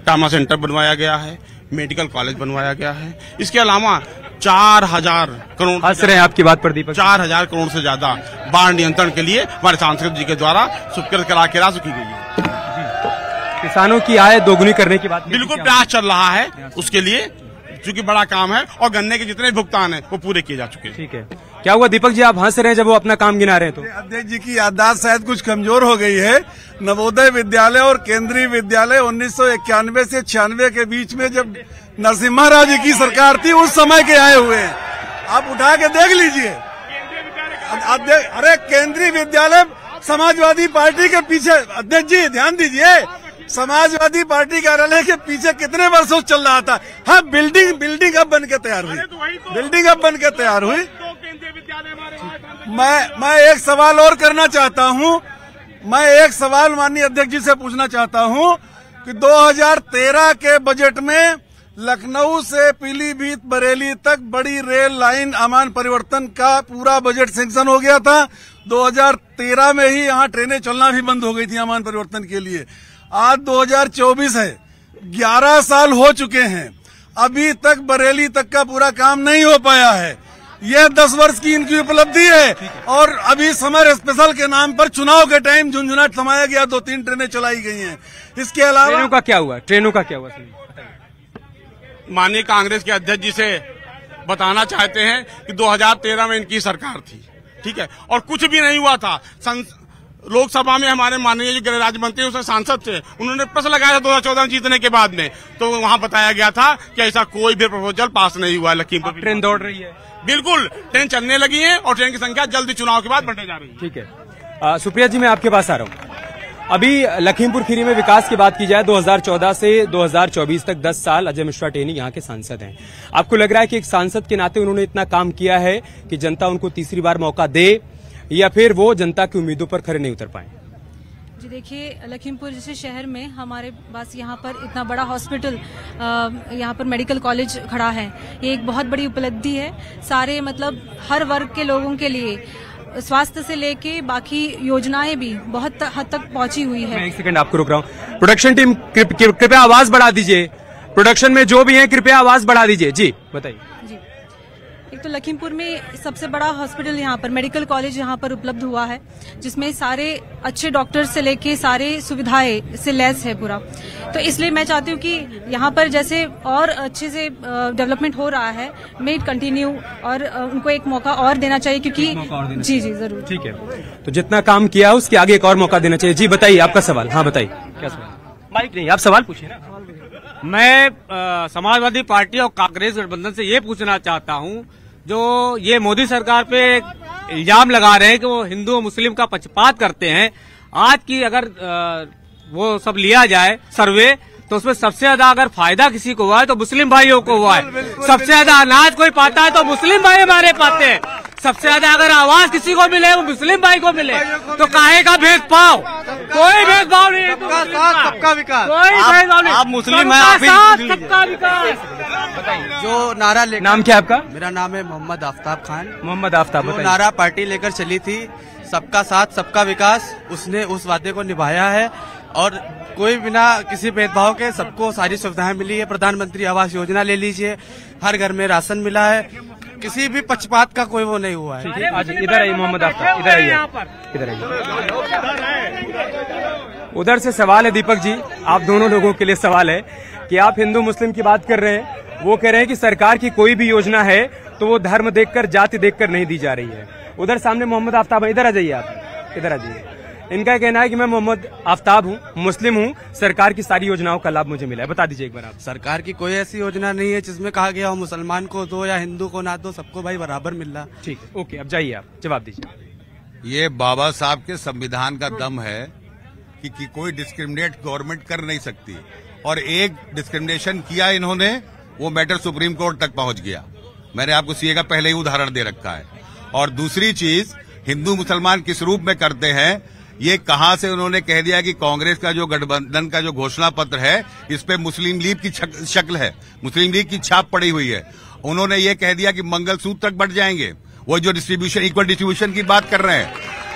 ट्रामा सेंटर बनवाया गया है, मेडिकल कॉलेज बनवाया गया है। इसके अलावा 4000 करोड़, हंस रहे हैं आपकी बात पर दीपक, 4000 करोड़ से ज्यादा बाढ़ नियंत्रण के लिए हमारे सांसद जी के द्वारा स्वीकृत करा के राशि की गई है। किसानों की आय दोगुनी करने की बात बिल्कुल प्रयास चल रहा है उसके लिए, क्योंकि बड़ा काम है और गन्ने के जितने भुगतान है वो पूरे किए जा चुके हैं। ठीक है। क्या हुआ दीपक जी, आप हंस रहे हैं जब वो अपना काम गिना रहे हैं? तो अध्यक्ष जी की याददाश्त शायद कुछ कमजोर हो गई है। नवोदय विद्यालय और केंद्रीय विद्यालय 1991 से 96 के बीच में जब नरसिम्हा राव जी की सरकार थी, उस समय के आए हुए हैं। आप उठा के देख लीजिए। अरे केंद्रीय विद्यालय समाजवादी पार्टी के पीछे, अध्यक्ष जी ध्यान दीजिए, समाजवादी पार्टी कार्यालय के पीछे कितने वर्षों से चल रहा था। हाँ, बिल्डिंग अब बन के तैयार हुई, बिल्डिंग अब बन के तैयार हुई। मैं एक सवाल और करना चाहता हूँ। मैं एक सवाल माननीय अध्यक्ष जी से पूछना चाहता हूँ कि 2013 के बजट में लखनऊ से पीलीभीत बरेली तक बड़ी रेल लाइन अमान परिवर्तन का पूरा बजट सैंक्शन हो गया था। 2013 में ही यहाँ ट्रेनें चलना भी बंद हो गई थी अमान परिवर्तन के लिए। आज 2024 है, 11 साल हो चुके हैं, अभी तक बरेली तक का पूरा काम नहीं हो पाया है। यह 10 वर्ष की इनकी उपलब्धि है। और अभी समर स्पेशल के नाम पर चुनाव के टाइम झुंझुनाट थमाया गया, 2-3 ट्रेनें चलाई गई हैं। इसके अलावा ट्रेनों का क्या हुआ? ट्रेनों का क्या हुआ? माननीय कांग्रेस के अध्यक्ष जी से बताना चाहते हैं कि 2013 में इनकी सरकार थी, ठीक है, और कुछ भी नहीं हुआ था। लोकसभा में हमारे माननीय गृह राज्य मंत्री उसमें सांसद थे, उन्होंने प्रश्न लगाया था 2014 में जीतने के बाद में, तो वहां बताया गया था कि ऐसा कोई भी प्रपोजल पास नहीं हुआ है। लखीमपुर ट्रेन दौड़ रही है, बिल्कुल ट्रेन चलने लगी है और ट्रेन की संख्या जल्दी चुनाव के बाद बढ़ने जा रही है। ठीक है। सुप्रिया जी, मैं आपके पास आ रहा हूँ। अभी लखीमपुर खीरी में विकास की बात की जाए, 2014 से 2024 तक 10 साल अजय मिश्रा टेनी यहाँ के सांसद हैं। आपको लग रहा है कि एक सांसद के नाते उन्होंने इतना काम किया है कि जनता उनको तीसरी बार मौका दे, या फिर वो जनता की उम्मीदों पर खरे नहीं उतर पाए? जी देखिए, लखीमपुर जैसे शहर में हमारे पास यहाँ पर इतना बड़ा हॉस्पिटल, यहाँ पर मेडिकल कॉलेज खड़ा है, ये एक बहुत बड़ी उपलब्धि है। सारे मतलब हर वर्ग के लोगों के लिए स्वास्थ्य से लेके बाकी योजनाएं भी बहुत हद तक पहुंची हुई है। मैं एक सेकंड आपको रोक रहा हूँ। प्रोडक्शन टीम कृपया आवाज बढ़ा दीजिए। प्रोडक्शन में जो भी है कृपया आवाज बढ़ा दीजिए। जी बताइए। एक तो लखीमपुर में सबसे बड़ा हॉस्पिटल यहाँ पर, मेडिकल कॉलेज यहाँ पर उपलब्ध हुआ है, जिसमें सारे अच्छे डॉक्टर से लेके सारे सुविधाएं से लैस है पूरा। तो इसलिए मैं चाहती हूँ कि यहाँ पर जैसे और अच्छे से डेवलपमेंट हो रहा है, मे इट कंटिन्यू, और उनको एक मौका और देना चाहिए, क्योंकि जी जरूर। ठीक है, तो जितना काम किया उसके आगे एक और मौका देना चाहिए। जी बताइए आपका सवाल। हाँ बताइए, क्या सवाल? माइक नहीं, आप सवाल पूछिए ना। मैं समाजवादी पार्टी और कांग्रेस गठबंधन से ये पूछना चाहता हूँ, जो ये मोदी सरकार पे इल्जाम लगा रहे हैं कि वो हिंदू और मुस्लिम का पक्षपात करते हैं, आज की अगर वो सब लिया जाए सर्वे, तो उसमें सबसे ज्यादा अगर फायदा किसी को हुआ है तो मुस्लिम भाइयों को हुआ है। सबसे ज्यादा अनाज कोई पाता है तो मुस्लिम भाई हमारे पाते हैं। सबसे ज्यादा अगर आवाज किसी को मिले वो मुस्लिम भाई को मिले, तो काहे का भेदभाव? कोई भेदभाव नहीं है, सबका विकास, कोई भेदभाव नहीं। आप मुस्लिम हैं, सबका विकास। जो नारा नाम क्या है आपका? मेरा नाम है मोहम्मद आफ्ताब खान। मोहम्मद आफ्ताब, जो नारा पार्टी लेकर चली थी, सबका साथ सबका विकास, उसने उस वादे को निभाया है और कोई बिना किसी भेदभाव के सबको सारी सुविधाएं मिली है। प्रधानमंत्री आवास योजना ले लीजिए, हर घर में राशन मिला है, किसी भी पक्षपात का कोई वो नहीं हुआ है। आज इधर आइए मोहम्मद आफ्ताब, इधर आइए, इधर आइए। उधर से सवाल है दीपक जी, आप दोनों लोगों के लिए सवाल है कि आप हिंदू मुस्लिम की बात कर रहे हैं, वो कह रहे हैं कि सरकार की कोई भी योजना है तो वो धर्म देखकर, जाति देखकर नहीं दी जा रही है। उधर सामने मोहम्मद आफ्ताब है, इधर आ जाइए, आप इधर आ जाइए। इनका कहना है कि मैं मोहम्मद आफ्ताब हूँ, मुस्लिम हूँ, सरकार की सारी योजनाओं का लाभ मुझे मिला है। बता दीजिए एक बार आप। सरकार की कोई ऐसी योजना नहीं है जिसमें कहा गया हो मुसलमान को दो या हिंदू को ना दो, सबको भाई बराबर मिल रहा। ठीक है, ओके, अब जाइए आप, जवाब दीजिए। ये बाबा साहब के संविधान का दम है कि कोई डिस्क्रिमिनेट गवर्नमेंट कर नहीं सकती, और एक डिस्क्रिमिनेशन किया इन्होंने, वो मैटर सुप्रीम कोर्ट तक पहुंच गया। मैंने आपको सीए का पहले ही उदाहरण दे रखा है। और दूसरी चीज, हिंदू मुसलमान किस रूप में करते हैं, ये कहां से उन्होंने कह दिया कि कांग्रेस का जो गठबंधन का जो घोषणा पत्र है, इस पे मुस्लिम लीग की शक्ल है, मुस्लिम लीग की छाप पड़ी हुई है। उन्होंने ये कह दिया कि मंगलसूत्र तक बढ़ जाएंगे। वो जो डिस्ट्रीब्यूशन, इक्वल डिस्ट्रीब्यूशन की बात कर रहे हैं,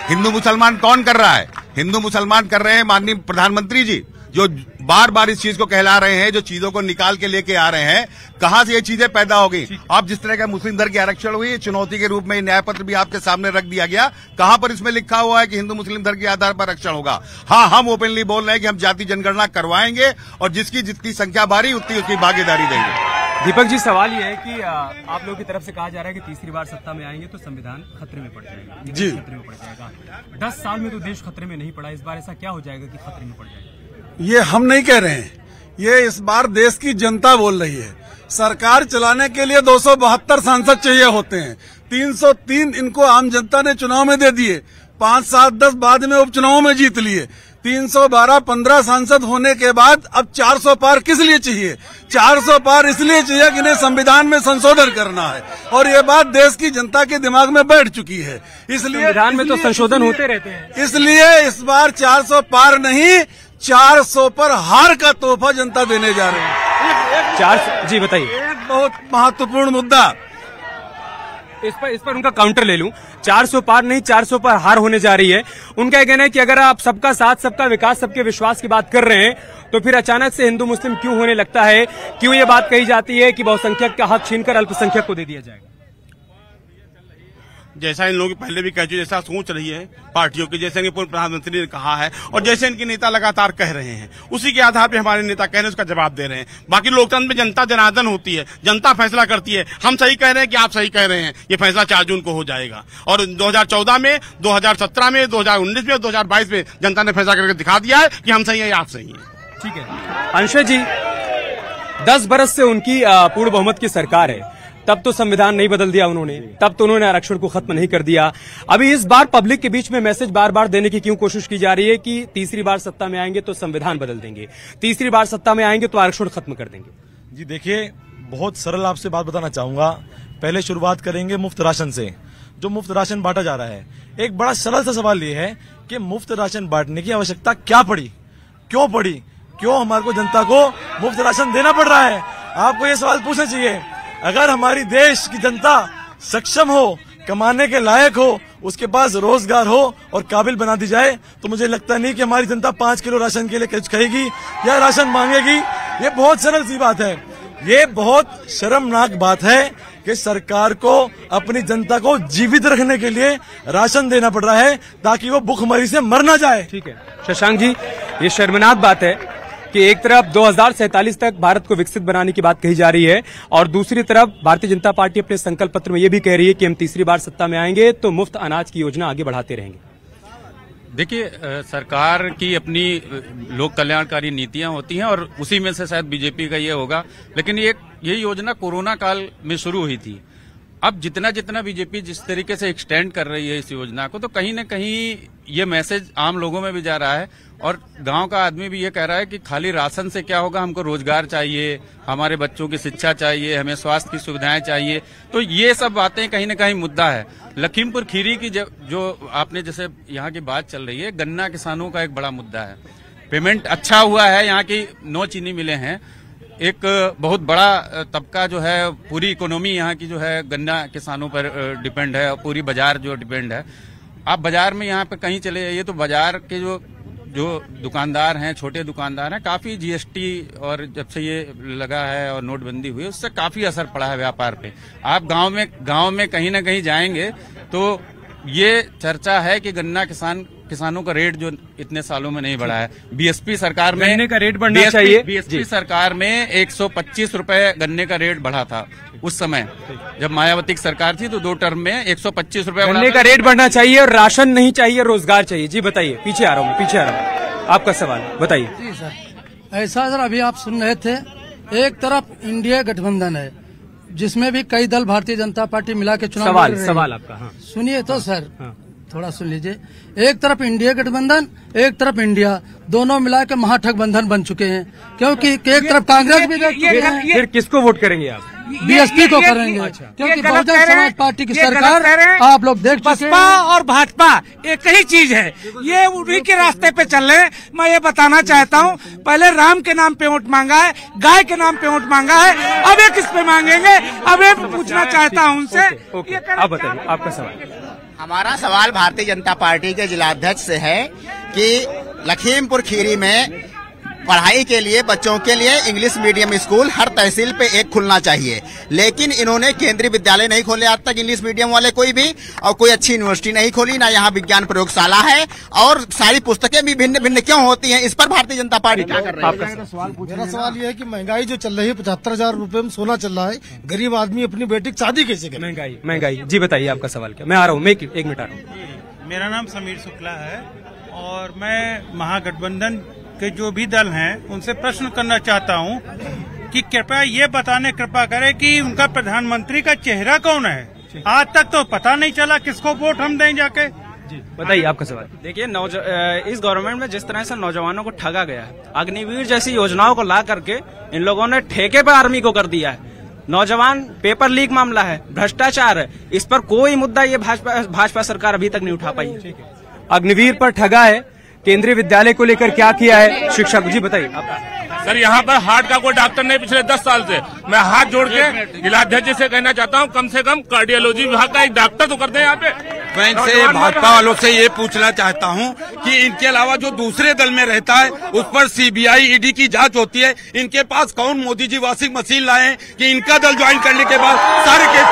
हिंदू मुसलमान कौन कर रहा है? हिंदू मुसलमान कर रहे हैं माननीय प्रधानमंत्री जी, जो बार बार इस चीज को कहला रहे हैं, जो चीजों को निकाल के लेके आ रहे हैं। कहां से ये चीजें पैदा हो गई? आप जिस तरह का मुस्लिम धर्म की आरक्षण हुई, चुनौती के रूप में न्याय पत्र भी आपके सामने रख दिया गया। कहां पर इसमें लिखा हुआ है कि हिंदू मुस्लिम धर्म के आधार पर आरक्षण होगा? हाँ, हम ओपनली बोल रहे हैं कि हम जाति जनगणना करवाएंगे और जिसकी जितनी संख्या भारी उतनी उसकी भागीदारी देंगे। दीपक जी, सवाल ये है कि आप लोगों की तरफ से कहा जा रहा है कि तीसरी बार सत्ता में आएंगे तो संविधान खतरे में पड़ जाएगा, जी खतरे में पड़ जाएगा। 10 साल में तो देश खतरे में नहीं पड़ा, इस बार ऐसा क्या हो जाएगा कि खतरे में पड़ जाएगा? ये हम नहीं कह रहे हैं, ये इस बार देश की जनता बोल रही है। सरकार चलाने के लिए 272 सांसद चाहिए होते हैं, 303 इनको आम जनता ने चुनाव में दे दिए, 5, 7, 10 बाद में उपचुनाव में जीत लिए। 312, 15 सांसद होने के बाद अब 400 पार किस लिए चाहिए? 400 पार इसलिए चाहिए कि इन्हें संविधान में संशोधन करना है, और ये बात देश की जनता के दिमाग में बैठ चुकी है। इसलिए संविधान में तो संशोधन होते रहते हैं, इसलिए इस बार 400 पार नहीं, 400 पर हार का तोहफा जनता देने जा रही है। 400, जी बताइए। एक बहुत महत्वपूर्ण मुद्दा, इस पर उनका काउंटर ले लूं। 400 पार नहीं, 400 पर हार होने जा रही है। उनका यह कहना है कि अगर आप सबका साथ, सबका विकास, सबके विश्वास की बात कर रहे हैं, तो फिर अचानक से हिंदू मुस्लिम क्यों होने लगता है? क्यों ये बात कही जाती है कि बहुसंख्यक का हक छीनकर अल्पसंख्यक को दे दिया जाएगा? जैसा इन लोगों की पहले भी कह चुके, जैसा सोच रही है पार्टियों की, जैसे कि पूर्व प्रधानमंत्री ने कहा है और जैसे इनके नेता लगातार कह रहे हैं, उसी के आधार पे हमारे नेता कह रहे हैं, उसका जवाब दे रहे हैं। बाकी लोकतंत्र में जनता जनार्दन होती है, जनता फैसला करती है। हम सही कह रहे हैं कि आप सही कह रहे हैं, ये फैसला 4 जून को हो जाएगा। और 2014 में, 2017 में, 2019 में, 2022 में जनता ने फैसला करके दिखा दिया है कि हम सही है, आप सही है। ठीक है अंशु जी, 10 बरस से उनकी पूर्ण बहुमत की सरकार है, तब तो संविधान नहीं बदल दिया उन्होंने, तब तो उन्होंने आरक्षण को खत्म नहीं कर दिया। अभी इस बार पब्लिक के बीच में मैसेज बार बार देने की क्यों कोशिश की जा रही है कि तीसरी बार सत्ता में आएंगे तो संविधान बदल देंगे, तीसरी बार सत्ता में आएंगे तो आरक्षण खत्म कर देंगे? जी देखिए, बहुत सरल आपसे बात बताना चाहूंगा। पहले शुरुआत करेंगे मुफ्त राशन से। जो मुफ्त राशन बांटा जा रहा है, एक बड़ा सरल सा सवाल ये है कि मुफ्त राशन बांटने की आवश्यकता क्या पड़ी, क्यों पड़ी, क्यों हमारे को जनता को मुफ्त राशन देना पड़ रहा है? आपको ये सवाल पूछना चाहिए। अगर हमारी देश की जनता सक्षम हो, कमाने के लायक हो, उसके पास रोजगार हो और काबिल बना दी जाए, तो मुझे लगता नहीं कि हमारी जनता 5 किलो राशन के लिए कुछ कहेगी या राशन मांगेगी। ये बहुत सरल सी बात है। ये बहुत शर्मनाक बात है कि सरकार को अपनी जनता को जीवित रखने के लिए राशन देना पड़ रहा है ताकि वो भूखमरी से मर ना जाए। ठीक है शशांक जी, ये शर्मनाक बात है कि एक तरफ 2047 तक भारत को विकसित बनाने की बात कही जा रही है और दूसरी तरफ भारतीय जनता पार्टी अपने संकल्प पत्र में ये भी कह रही है कि हम तीसरी बार सत्ता में आएंगे तो मुफ्त अनाज की योजना आगे बढ़ाते रहेंगे। देखिए, सरकार की अपनी लोक कल्याणकारी नीतियां होती हैं और उसी में से शायद बीजेपी का ये होगा, लेकिन ये योजना कोरोना काल में शुरू हुई थी। अब जितना जितना बीजेपी जिस तरीके से एक्सटेंड कर रही है इस योजना को, तो कहीं न कहीं ये मैसेज आम लोगों में भी जा रहा है और गांव का आदमी भी ये कह रहा है कि खाली राशन से क्या होगा, हमको रोजगार चाहिए, हमारे बच्चों की शिक्षा चाहिए, हमें स्वास्थ्य की सुविधाएं चाहिए। तो ये सब बातें कहीं न कहीं मुद्दा है। लखीमपुर खीरी की जो आपने जैसे यहाँ की बात चल रही है, गन्ना किसानों का एक बड़ा मुद्दा है। पेमेंट अच्छा हुआ है, यहाँ की 9 चीनी मिले हैं, एक बहुत बड़ा तबका जो है, पूरी इकोनॉमी यहाँ की जो है गन्ना किसानों पर डिपेंड है, पूरी बाजार जो डिपेंड है। आप बाजार में यहाँ पे कहीं चले जाइए तो बाजार के जो जो दुकानदार हैं, छोटे दुकानदार हैं, काफी जीएसटी और जब से ये लगा है और नोटबंदी हुई उससे काफी असर पड़ा है व्यापार पे। आप गांव में कहीं ना कहीं जाएंगे तो ये चर्चा है कि गन्ना किसानों का रेट जो इतने सालों में नहीं बढ़ा है। बीएसपी सरकार में गन्ने का रेट बढ़ना चाहिए। बीएसपी सरकार में 125 रुपए गन्ने का रेट बढ़ा था उस समय, जब मायावती की सरकार थी तो 2 टर्म में 125 रुपए गन्ने का रेट बढ़ना चाहिए और राशन नहीं चाहिए, रोजगार चाहिए। जी बताइए, पीछे आ रहा हूँ, आपका सवाल बताइए। जी सर, ऐसा सर अभी आप सुन रहे थे, एक तरफ इंडिया गठबंधन है जिसमें भी कई दल भारतीय जनता पार्टी मिला के चुनाव लड़ रहे हैं। सवाल आपका। हाँ। सुनिए तो सर, थोड़ा सुन लीजिए। एक तरफ इंडिया गठबंधन, एक तरफ इंडिया, दोनों मिला के महागठबंधन बन चुके हैं, क्योंकि एक तरफ कांग्रेस भी देख चुके हैं। फिर किसको वोट करेंगे आप? बीएसपी को करेंगे। अच्छा। क्योंकि बहुजन समाज पार्टी की सरकार आप लोग देख चुके हैं। बसपा और भाजपा एक ही चीज है, ये उन्हीं के रास्ते पे चल रहे हैं। मैं ये बताना चाहता हूँ, पहले राम के नाम पे वोट मांगा है, गाय के नाम पे वोट मांगा है, अब ये किस पे मांगेंगे? अब ये पूछना चाहता हूँ उनसे। आप बताइए, आपका सवाल। हमारा सवाल भारतीय जनता पार्टी के जिलाध्यक्ष से है कि लखीमपुर खीरी में पढ़ाई के लिए बच्चों के लिए इंग्लिश मीडियम स्कूल हर तहसील पे एक खुलना चाहिए, लेकिन इन्होंने केंद्रीय विद्यालय नहीं खोले आज तक इंग्लिश मीडियम वाले कोई भी, और कोई अच्छी यूनिवर्सिटी नहीं खोली, ना यहाँ विज्ञान प्रयोगशाला है, और सारी पुस्तकें भी भिन्न भिन्न क्यों होती हैं? इस पर भारतीय जनता पार्टी क्या कर रही है? मेरा सवाल ये है कि महंगाई जो चल रही है, 75,000 रुपए में सोना चल रहा है, गरीब आदमी अपनी बेटी की शादी कैसे करे? महंगाई। जी बताइए, आपका सवाल क्या? मैं आ रहा हूँ, एक मिनट आ रहा हूँ। मेरा नाम समीर शुक्ला है और मैं महागठबंधन के जो भी दल हैं उनसे प्रश्न करना चाहता हूं कि कृपा करें कि उनका प्रधानमंत्री का चेहरा कौन है। आज तक तो पता नहीं चला किसको वोट हम दें जाके। बताइए, आपका सवाल। देखिए, इस गवर्नमेंट में जिस तरह से नौजवानों को ठगा गया है, अग्निवीर जैसी योजनाओं को ला करके इन लोगों ने ठेके पे आर्मी को कर दिया है। नौजवान पेपर लीक मामला है, भ्रष्टाचार है, इस पर कोई मुद्दा ये भाजपा सरकार अभी तक नहीं उठा पाई है। अग्निवीर पर ठगा है, केंद्रीय विद्यालय को लेकर क्या किया है? शिक्षा जी बताइए। सर, यहाँ पर हार्ट का कोई डॉक्टर नहीं पिछले 10 साल से। मैं हाथ जोड़ के जिलाध्यक्ष जी से कहना चाहता हूँ, कम से कम कार्डियोलॉजी विभाग का एक डॉक्टर तो कर दें यहाँ पे। मैं इनसे भाजपा वालों से ये पूछना चाहता हूँ कि इनके अलावा जो दूसरे दल में रहता है उस पर सीबीआई ईडी की जांच होती है, इनके पास कौन मोदी जी वॉशिंग मशीन लाए हैं कि इनका दल ज्वाइन करने के बाद सारे केस?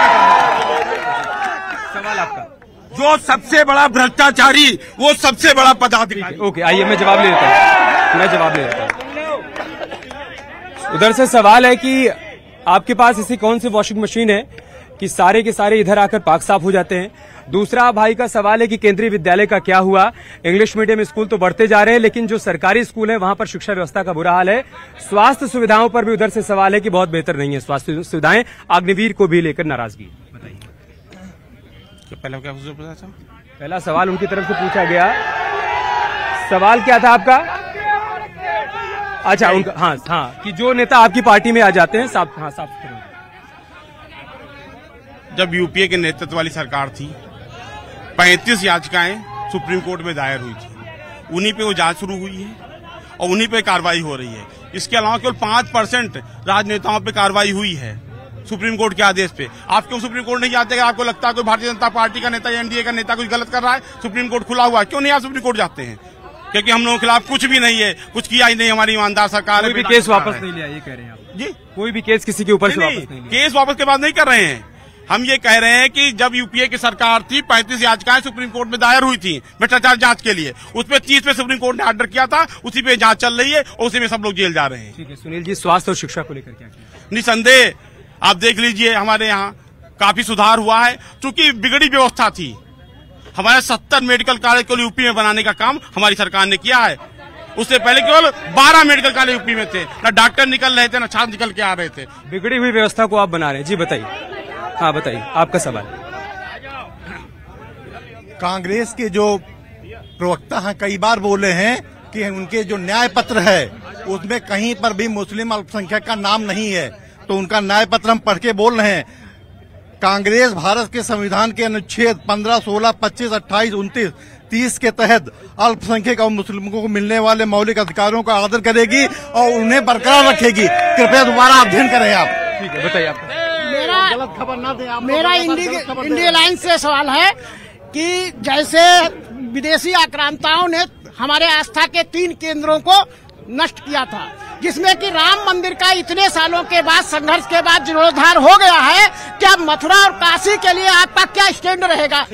सवाल आपका। जो सबसे बड़ा भ्रष्टाचारी, वो सबसे बड़ा पदाधिकारी। ओके, आइए मैं जवाब ले लेता हूँ। उधर से सवाल है कि आपके पास ऐसी कौन सी वॉशिंग मशीन है कि सारे के सारे इधर आकर पाक साफ हो जाते हैं? दूसरा भाई का सवाल है कि केंद्रीय विद्यालय का क्या हुआ? इंग्लिश मीडियम स्कूल तो बढ़ते जा रहे हैं, लेकिन जो सरकारी स्कूल है वहां पर शिक्षा व्यवस्था का बुरा हाल है। स्वास्थ्य सुविधाओं पर भी उधर से सवाल है कि बहुत बेहतर नहीं है स्वास्थ्य सुविधाएं। अग्निवीर को भी लेकर नाराजगी। पहला सवाल उनकी तरफ से पूछा गया। सवाल क्या था आपका? अच्छा, उनका हाँ कि जो नेता आपकी पार्टी में आ जाते हैं साफ करो। जब यूपीए के नेतृत्व वाली सरकार थी, 35 याचिकाएं सुप्रीम कोर्ट में दायर हुई थी, उन्हीं पे वो जांच शुरू हुई है और उन्हीं पे कार्रवाई हो रही है। इसके अलावा केवल 5% राजनेताओं पे कार्रवाई हुई है सुप्रीम कोर्ट के आदेश पे। आप क्यों सुप्रीम कोर्ट नहीं जाते? आपको लगता है कोई भारतीय जनता पार्टी का नेता या एनडीए का नेता कुछ गलत कर रहा है, सुप्रीम कोर्ट खुला हुआ है, क्यों नहीं आप सुप्रीम कोर्ट जाते हैं? क्योंकि हम लोगों के खिलाफ कुछ भी नहीं है, कुछ किया ही नहीं हमारी ईमानदार सरकार। कोई भी केस वापस नहीं लिया, ये कह रहे हैं आप? जी, कोई भी केस किसी के ऊपर से वापस नहीं लिया। केस वापस के बाद नहीं कर रहे हैं। हम ये कह रहे हैं कि जब यूपीए की सरकार थी, 35 याचिकाएं सुप्रीम कोर्ट में दायर हुई थी भ्रष्टाचार जांच के लिए, उसपे 30 पे सुप्रीम कोर्ट ने ऑर्डर किया था, उसी पे जांच चल रही है और उसी में सब लोग जेल जा रहे हैं। ठीक है सुनील जी, स्वास्थ्य और शिक्षा को लेकर क्या किया? निसंदेह आप देख लीजिए, हमारे यहाँ काफी सुधार हुआ है। चूंकि बिगड़ी व्यवस्था थी, हमारे 70 मेडिकल कॉलेज को यूपी में बनाने का काम हमारी सरकार ने किया है। उससे पहले केवल 12 मेडिकल कॉलेज यूपी में थे, न डॉक्टर निकल रहे थे, न छात्र निकल के आ रहे थे। बिगड़ी हुई व्यवस्था को आप बना रहे हैं। जी बताइए। हाँ बताइए, आपका सवाल। कांग्रेस के जो प्रवक्ता हैं कई बार बोले हैं कि उनके जो न्याय पत्र है उसमें कहीं पर भी मुस्लिम अल्पसंख्यक का नाम नहीं है, तो उनका न्याय पत्र हम पढ़ के बोल रहे हैं। कांग्रेस भारत के संविधान के अनुच्छेद 15, 16, 25, 28, 29, 30 के तहत अल्पसंख्यक और मुस्लिमों को मिलने वाले मौलिक अधिकारों का आदर करेगी और उन्हें बरकरार रखेगी। कृपया दोबारा अध्ययन करें आप। ठीक है, बताइए आप। गलत खबर ना दें आप। मेरा इंडिया लाइन से सवाल है कि जैसे विदेशी आक्रांताओं ने हमारे आस्था के 3 केंद्रों को नष्ट किया था, जिसमें कि राम मंदिर का इतने सालों के बाद संघर्ष के बाद जीर्णोद्धार हो गया है। क्या मथुरा और काशी के लिए आपका क्या स्टैंड रहेगा?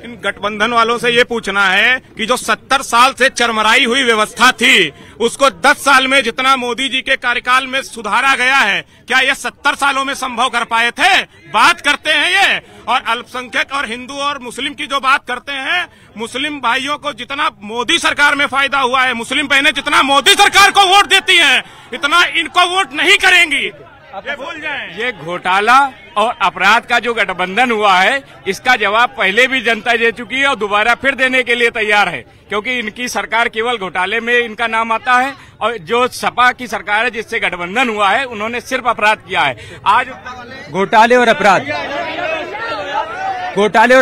इन गठबंधन वालों से ये पूछना है कि जो 70 साल से चरमराई हुई व्यवस्था थी, उसको 10 साल में जितना मोदी जी के कार्यकाल में सुधारा गया है, क्या ये 70 सालों में संभव कर पाए थे? बात करते हैं ये, और अल्पसंख्यक और हिंदू और मुस्लिम की जो बात करते हैं, मुस्लिम भाइयों को जितना मोदी सरकार में फायदा हुआ है, मुस्लिम बहनें जितना मोदी सरकार को वोट देती हैं, इतना इनको वोट नहीं करेंगी, ये भूल जाएं। ये घोटाला और अपराध का जो गठबंधन हुआ है, इसका जवाब पहले भी जनता दे चुकी है और दोबारा फिर देने के लिए तैयार है, क्योंकि इनकी सरकार केवल घोटाले में इनका नाम आता है, और जो सपा की सरकार है जिससे गठबंधन हुआ है, उन्होंने सिर्फ अपराध किया है। आज घोटाले और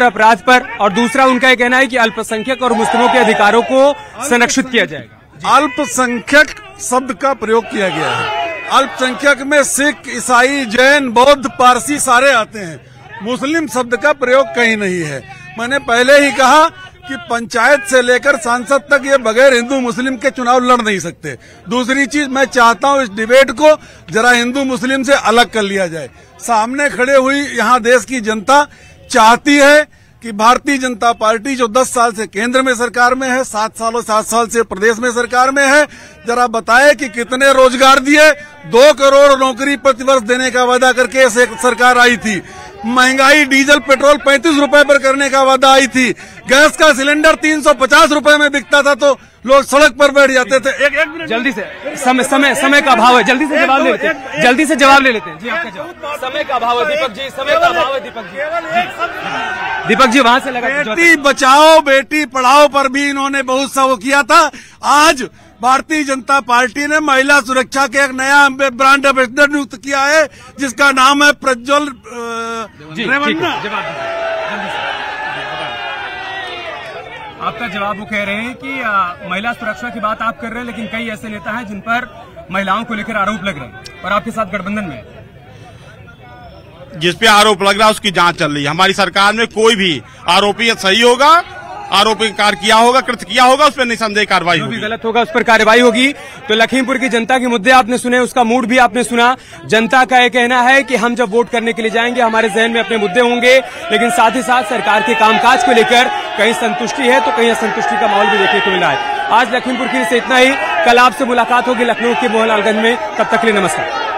अपराध पर, और दूसरा उनका ये कहना है कि अल्पसंख्यक और मुस्लिमों के अधिकारों को संरक्षित किया जाएगा। अल्पसंख्यक शब्द का प्रयोग किया गया है। अल्पसंख्यक में सिख, ईसाई, जैन, बौद्ध, पारसी सारे आते हैं। मुस्लिम शब्द का प्रयोग कहीं नहीं है। मैंने पहले ही कहा कि पंचायत से लेकर सांसद तक ये बगैर हिंदू मुस्लिम के चुनाव लड़ नहीं सकते। दूसरी चीज, मैं चाहता हूं इस डिबेट को जरा हिंदू मुस्लिम से अलग कर लिया जाए। सामने खड़े हुई यहाँ देश की जनता चाहती है कि भारतीय जनता पार्टी जो 10 साल से केंद्र में सरकार में है, 7 साल से प्रदेश में सरकार में है, जरा बताए कि कितने रोजगार दिए। 2 करोड़ नौकरी प्रतिवर्ष देने का वादा करके सरकार आई थी। महंगाई डीजल पेट्रोल 35 रुपए पर करने का वादा आई थी। गैस का सिलेंडर 350 रुपए में बिकता था तो लोग सड़क पर बैठ जाते थे। एक जल्दी से समय का अभाव है, जल्दी से जवाब ले लेते हैं, जल्दी से जवाब ले लेते हैं। जी आपका जवाब। समय का अभाव है दीपक जी, समय का अभाव है दीपक जी वहां से लगा। बेटी बचाओ बेटी पढ़ाओ पर भी इन्होंने बहुत सा वो किया था। आज भारतीय जनता पार्टी ने महिला सुरक्षा के एक नया ब्रांड एम्बेसडर नियुक्त किया है, जिसका नाम है प्रज्वल रेवन्ना। आपका जवाब वो कह रहे हैं कि महिला सुरक्षा की बात आप कर रहे हैं, लेकिन कई ऐसे नेता हैं जिन पर महिलाओं को लेकर आरोप लग रहे हैं और आपके साथ गठबंधन में जिस पे आरोप लग रहा है उसकी जांच चल रही है। हमारी सरकार में कोई भी आरोपी सही होगा, आरोपी कार्य किया होगा, कृत्य किया होगा, उस पर निसंदेह कार्रवाई होगी। जो भी गलत होगा उस पर कार्रवाई होगी। तो लखीमपुर की जनता के मुद्दे आपने सुने, उसका मूड भी आपने सुना। जनता का यह कहना है कि हम जब वोट करने के लिए जाएंगे हमारे जहन में अपने मुद्दे होंगे, लेकिन साथ ही साथ सरकार के कामकाज को लेकर कहीं संतुष्टि है तो कहीं असंतुष्टि का माहौल भी देखने को मिला है। आज लखीमपुर खीरी से इतना ही। कल आपसे मुलाकात होगी लखनऊ के मोहनलालगंज में। तब तक के लिए नमस्कार।